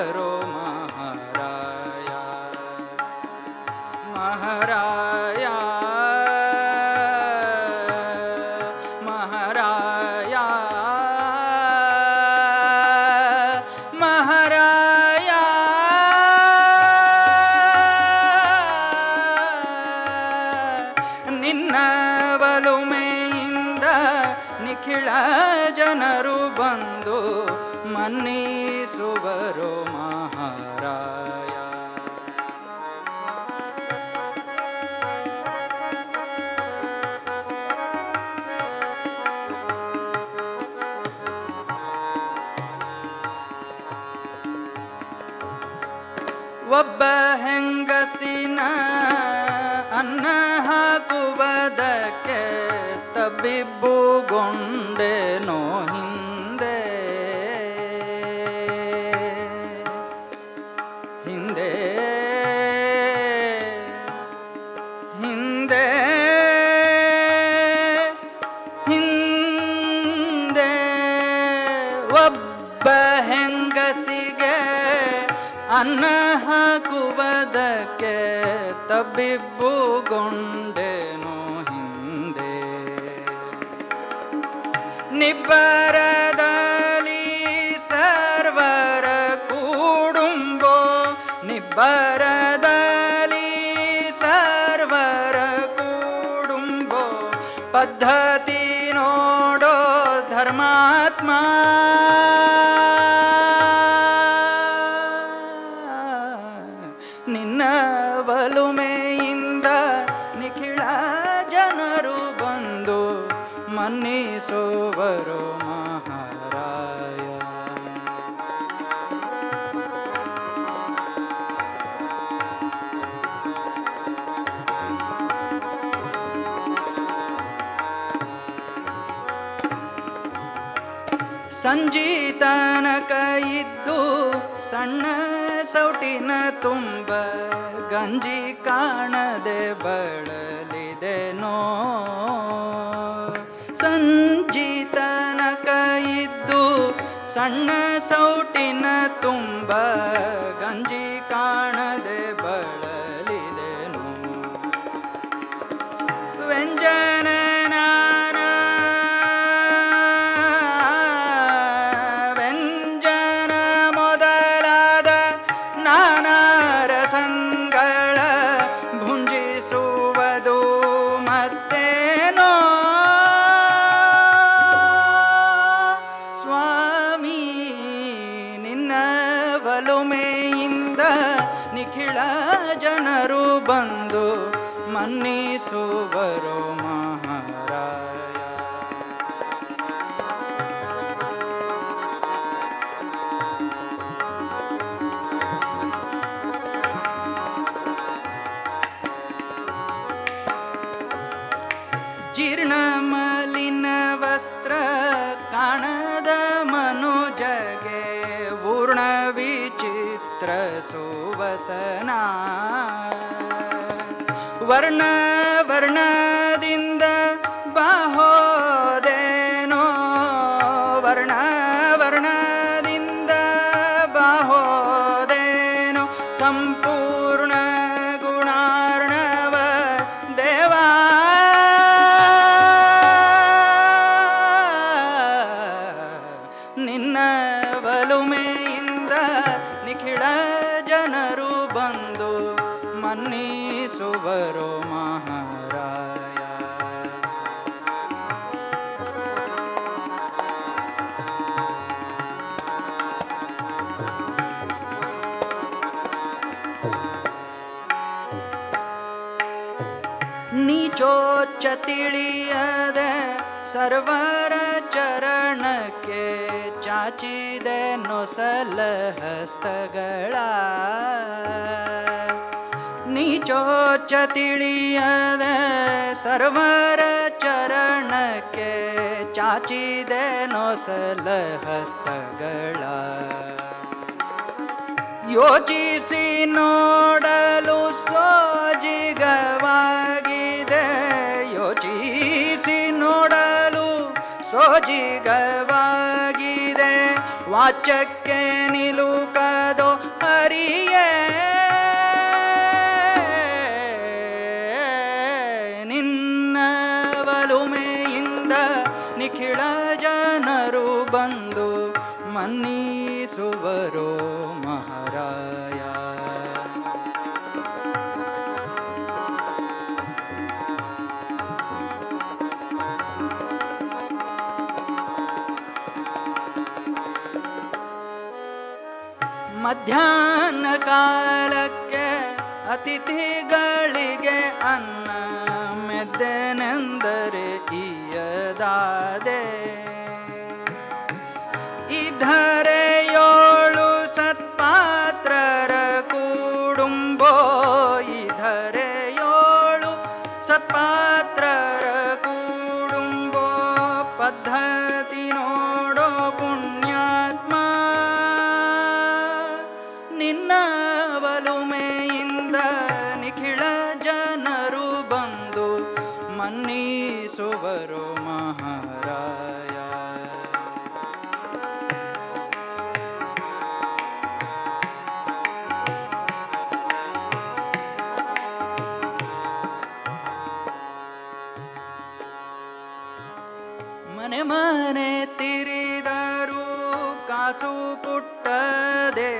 ಸುವರೋ ಮಹಾರಾಯ ಮಹಾರಾಯ ಮಹಾರಾಯ ಮಹಾರಾಯ ನಿನ್ನ ಒಲುಮೆಯಿಂದ ನಿಖಿಳ ಜನರು ಬಂದು ಮನ್ನಿಸುವರು ಮಹಾರಾಯ ಒಬ್ಬ ಹೆಂಗಸಿನ ಅನ್ನ ಹಾಕುವುದಕ್ಕೆ ತಬ್ಬಿಬ್ಬುಗೊಂಡೆನೋ ಹಿಂದೆ ಹಿಂದೆ ಹಿಂದೆ ಹಿಂದೆ ಒಬ್ಬ ಹೆಂಗಸಿಗೆ ಅನ್ನ ಹಾಕುವುದಕ್ಕೆ ತಬ್ಬಿಬ್ಬುಗೊಂಡೆನೋ ಹಿಂದೆ ನಿಬ್ಬರದಲ್ಲಿ ಸರ್ವರ ಕೂಡುಂಬೋ ನಿಬ್ಬರದಲ್ಲಿ ಸರ್ವರ ಕೂಡುಂಬೋ ಪದ್ಧತಿ ನೋಡೋ ಧರ್ಮಾತ್ಮ ನಿನ್ನ ಒಲುಮೆಯಿಂದ ನಿಖಿಳ ಜನರು ಬಂದು ಮನ್ನಿಸುವರು ಮಹಾರಾಯ ಸಂಜೀತನಕ ಇದ್ದು ಸಣ್ಣ ಸೌಟಿನ ತುಂಬ ಗಂಜಿ ಕಾಣದೆ ಬಳಲಿದೆನೋ ಸಂಜೀತನಕ ಇದ್ದು ಸಣ್ಣ ಸೌಟಿನ ತುಂಬ ಗಂಜಿ ಕಾಣದೆ ಬಳಲಿದೆನೋ ವ್ಯಂಜನ ನಿಖಿಳ ಜನರು ಬಂದು ಮನ್ನಿಸುವರು ಮಹಾರಾಯ ಜೀರ್ಣ ಮಲಿನ ವಸ್ತ್ರ ಕಾಣದ ಮನುಜಗೆ ಪೂರ್ಣ ವಿಚಿತ್ರ ಸುವಸನ ವರ್ಣ ವರ್ಣದಿಂದ ಬಾಹೋದೇನೋ ವರ್ಣ ವರ್ಣದಿಂದ ಬಾಹೋದೇನೋ ಸಂಪೂರ್ಣ ಗುಣಾರ್ಣವ ದೇವಾ ನಿನ್ನ ಒಲುಮೆಯಿಂದ ನಿಖಿಳ ಜನರು ಬಂದು ಮನ್ನಿಸುವರು ಮಹಾರಾಯ ನೀಚೋಚ್ಚ ತಿಳಿಯದೆ ಸರ್ವರ ಚರಣಕ್ಕೆ ಚಾಚಿದೆ ನೊಸಲ ಹಸ್ತಗಳ ನೀಚೋಚ್ಚ ತಿಳಿಯದೆ ಸರ್ವರ ಚರಣಕ್ಕೆ ಚಾಚಿದೆ ನೊಸಲ ಹಸ್ತಗಳ ಯೋಚಿಸಿ ನೋಡಲು ಸೋಜಿಗವಾಗಿದೆ ಯೋಚಿಸಿ ನೋಡಲು ಸೋಜಿಗವಾಗಿದೆ ವಾಚಕ್ಕೆ ನಿಲುಕದ ಪಡೆದದೋ ಹರಿಯೇ ನಿನ್ನ ಒಲುಮೆಯಿಂದ ನಿಖಿಳ ಜನರು ಬಂದು ಮನ್ನಿಸುವರೋ ಮಹಾರಾಯ. ಮಧ್ಯಾಹ್ನ ಕಾಲಕ್ಕೆ ಅತಿಥಿಗಳಿಗೆ ಅನ್ನ ಮೆದ್ದೆನೆಂದರೆ ಈಯದಾದೆ. ಇಧರೆಯೋಳು ಸತ್ಪಾತ್ರರ ಕೂಡುಂಬೋ ಇಧರೆಯೋಳು ಸತ್ಪಾತ್ರರ ಕೂಡುಂಬೋ ಪದ್ಧತಿ ನೋಡೋ ಪುಣ್ಯಾತ್ಮ ನಿನ್ನ ಒಲುಮೆಯಿಂದ ನಿಖಿಳ ಜನರು ಬಂದು ಮನ್ನಿಸುವರು ಮಹಾರಾಯ. ಮನೆ ಮನೆ ತಿರಿದರು ಕಾಸು ಪುಟ್ಟದೆ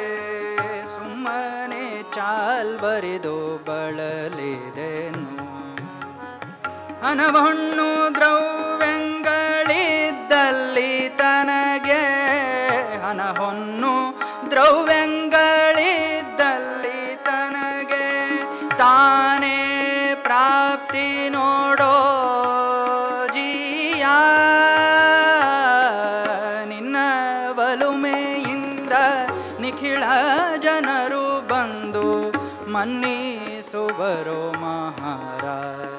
ಸುಮ್ಮನೆ ಚಾಲ್ಬರಿದು ಬಳಲಿದೆನು. ಹಣವನ್ನು ದ್ರವ್ಯಗಳಿದ್ದಲ್ಲಿ ತನಗೆ ಹಣ ಹೊನ್ನು ದ್ರವ್ಯಗಳಿದ್ದಲ್ಲಿ ತನಗೆ ತಾನೇ ಪ್ರಾಪ್ತಿ ನೋಡೋ ಜಿಯ ನಿನ್ನ ಒಲುಮೆಯಿಂದ ನಿಖಿಳ ಜನರು ಬಂದು ಮನ್ನಿಸುವರು ಮಹಾರಾಯ.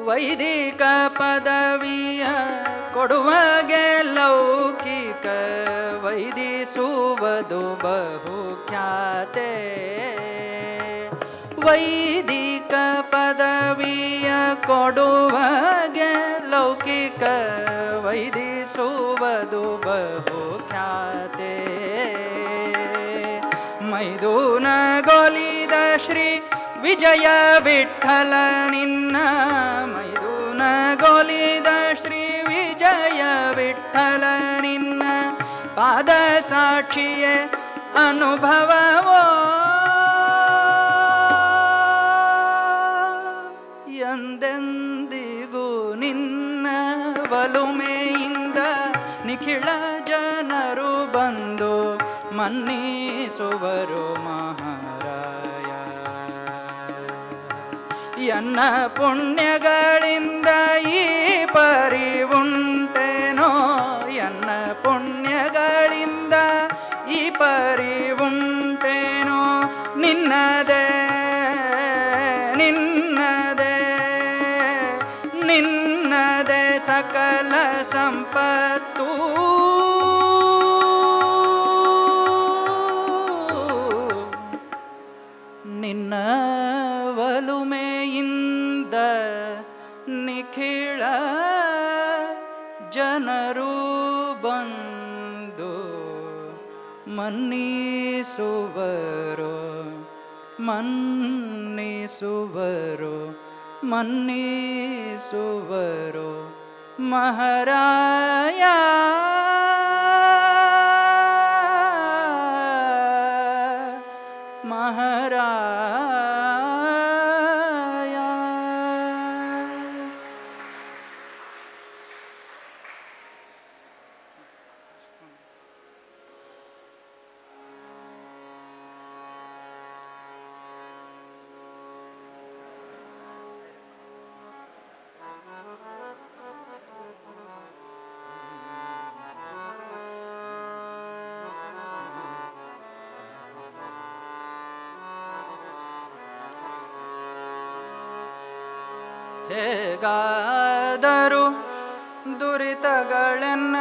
ವೈದಿಕ ಪದವಿಯ ಕೊಡುವಗೆ ಲೌಕಿಕ ವೈದಿಸುವುದು ಬಹುಖ್ಯಾತೆ. ವೈದಿಕ ಪದವಿಯ ಕೊಡುವಗೆ ಲೌಕಿಕ ವೈದಿಸುವುದು ಬಹುಖ್ಯಾತೆ. ಮೈದುನಗೊಲಿದ ಶ್ರೀ ವಿಜಯ ವಿಠಲ ನಿನ್ನ ಮೈದುನಗೊಲಿದ ಶ್ರೀ ವಿಜಯ ವಿಠಲ ನಿನ್ನ ಪಾದ ಸಾಕ್ಷಿಯೇ ಅನುಭವವೋ ಎಂದೆಂದಿಗೂ ನಿನ್ನ ಒಲುಮೆಯಿಂದ ನಿಖಿಳ ಜನರು ಬಂದು ಮನ್ನಿಸುವರು ಮಹಾರಾಯ. ಎನ್ನ ಪುಣ್ಯಗಳಿಂದ ಈ ಪರಿವುಂಟೇನೋ ಎನ್ನ ಪುಣ್ಯಗಳಿಂದ ಈ ಪರಿವುಂಟೇನೋ ನಿನ್ನದೇ ನಿನ್ನದೇ ನಿನ್ನದೇ ಸಕಲ ಸಂಪತ್ತು. ನಿನ್ನ ಒಲುಮೆಯಿಂದ ನಿಖಿಳ ಜನರು ಬಂದು ಮನ್ನಿಸುವರು ಮನ್ನಿಸುವರು ಮನ್ನಿಸುವರು ಮಹಾರಾಯ. ಮಹಾರಾಯ. ಹೇಗಾದರೂ ದುರಿತಗಳನ್ನ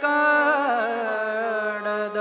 ಕಾಡದ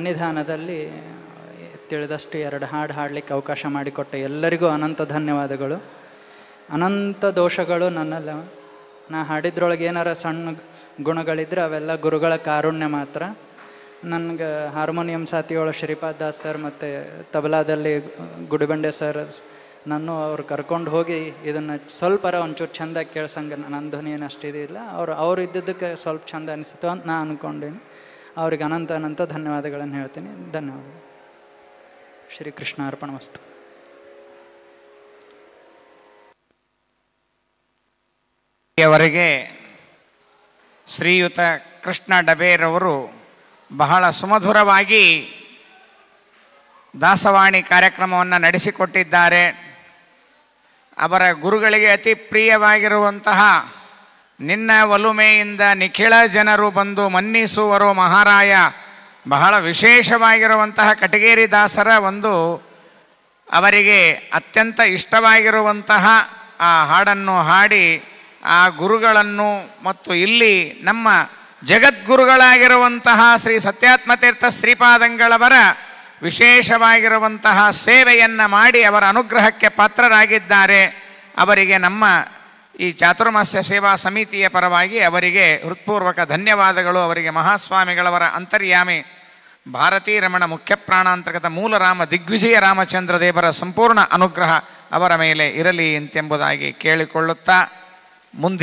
ಸನ್ನಿಧಾನದಲ್ಲಿ ತಿಳಿದಷ್ಟು 2 ಹಾಡು ಹಾಡಲಿಕ್ಕೆ ಅವಕಾಶ ಮಾಡಿಕೊಟ್ಟ ಎಲ್ಲರಿಗೂ ಅನಂತ ಧನ್ಯವಾದಗಳು. ಅನಂತ ದೋಷಗಳು ನನ್ನಲ್ಲ. ನಾ ಹಾಡಿದ್ರೊಳಗೆ ಏನಾರ ಸಣ್ಣ ಗುಣಗಳಿದ್ರೆ ಅವೆಲ್ಲ ಗುರುಗಳ ಕಾರುಣ್ಯ ಮಾತ್ರ. ನನಗೆ ಹಾರ್ಮೋನಿಯಂ ಸಾಥಿಗಳು ಶ್ರೀಪಾದ್ ದಾಸ್ ಸರ್ ಮತ್ತು ತಬಲಾದಲ್ಲಿ ಗುಡಿಬಂಡೆ ಸರ್ ನಾನು ಅವ್ರು ಕರ್ಕೊಂಡು ಹೋಗಿ ಇದನ್ನು ಸ್ವಲ್ಪರ ಒಂಚೂರು ಚೆಂದ ಕೇಳ್ಸಂಗೆ, ನನ್ನ ಧ್ವನಿ ಏನು ಅಷ್ಟಿದಿಲ್ಲ, ಅವ್ರು ಇದ್ದಿದ್ದಕ್ಕೆ ಸ್ವಲ್ಪ ಚೆಂದ ಅನಿಸ್ತು ಅಂತ ನಾನು ಅಂದ್ಕೊಂಡೀನಿ. ಅವ್ರಿಗೆ ಅನಂತ ಅನಂತ ಧನ್ಯವಾದಗಳನ್ನು ಹೇಳ್ತೀನಿ. ಧನ್ಯವಾದಗಳು. ಶ್ರೀಕೃಷ್ಣ ಅರ್ಪಣಮಸ್ತು. ಅವರಿಗೆ ಶ್ರೀಯುತ ಕೃಷ್ಣ ಡಬೇರವರು ಬಹಳ ಸುಮಧುರವಾಗಿ ದಾಸವಾಣಿ ಕಾರ್ಯಕ್ರಮವನ್ನು ನಡೆಸಿಕೊಟ್ಟಿದ್ದಾರೆ. ಅವರ ಗುರುಗಳಿಗೆ ಅತಿ ಪ್ರಿಯವಾಗಿರುವಂತಹ ನಿನ್ನ ಒಲುಮೆಯಿಂದ ನಿಖಿಳ ಜನರು ಬಂದು ಮನ್ನಿಸುವರು ಮಹಾರಾಯ, ಬಹಳ ವಿಶೇಷವಾಗಿರುವಂತಹ ಕಟಗೇರಿ ದಾಸರ ಒಂದು ಅವರಿಗೆ ಅತ್ಯಂತ ಇಷ್ಟವಾಗಿರುವಂತಹ ಆ ಹಾಡನ್ನು ಹಾಡಿ ಆ ಗುರುಗಳನ್ನು ಮತ್ತು ಇಲ್ಲಿ ನಮ್ಮ ಜಗದ್ಗುರುಗಳಾಗಿರುವಂತಹ ಶ್ರೀ ಸತ್ಯಾತ್ಮತೀರ್ಥ ಶ್ರೀಪಾದಂಗಳವರ ವಿಶೇಷವಾಗಿರುವಂತಹ ಸೇವೆಯನ್ನು ಮಾಡಿ ಅವರ ಅನುಗ್ರಹಕ್ಕೆ ಪಾತ್ರರಾಗಿದ್ದಾರೆ. ಅವರಿಗೆ ನಮ್ಮ ಈ ಚಾತುರ್ಮಾಸ್ಯ ಸೇವಾ ಸಮಿತಿಯ ಪರವಾಗಿ ಅವರಿಗೆ ಹೃತ್ಪೂರ್ವಕ ಧನ್ಯವಾದಗಳು. ಅವರಿಗೆ ಮಹಾಸ್ವಾಮಿಗಳವರ ಅಂತರ್ಯಾಮಿ ಭಾರತೀ ರಮಣ ಮುಖ್ಯ ಪ್ರಾಣಾಂತರ್ಗತ ಮೂಲರಾಮ ದಿಗ್ವಿಜಯ ರಾಮಚಂದ್ರ ದೇವರ ಸಂಪೂರ್ಣ ಅನುಗ್ರಹ ಅವರ ಮೇಲೆ ಇರಲಿ ಎಂತೆಂಬುದಾಗಿ ಕೇಳಿಕೊಳ್ಳುತ್ತಾ ಮುಂದೆ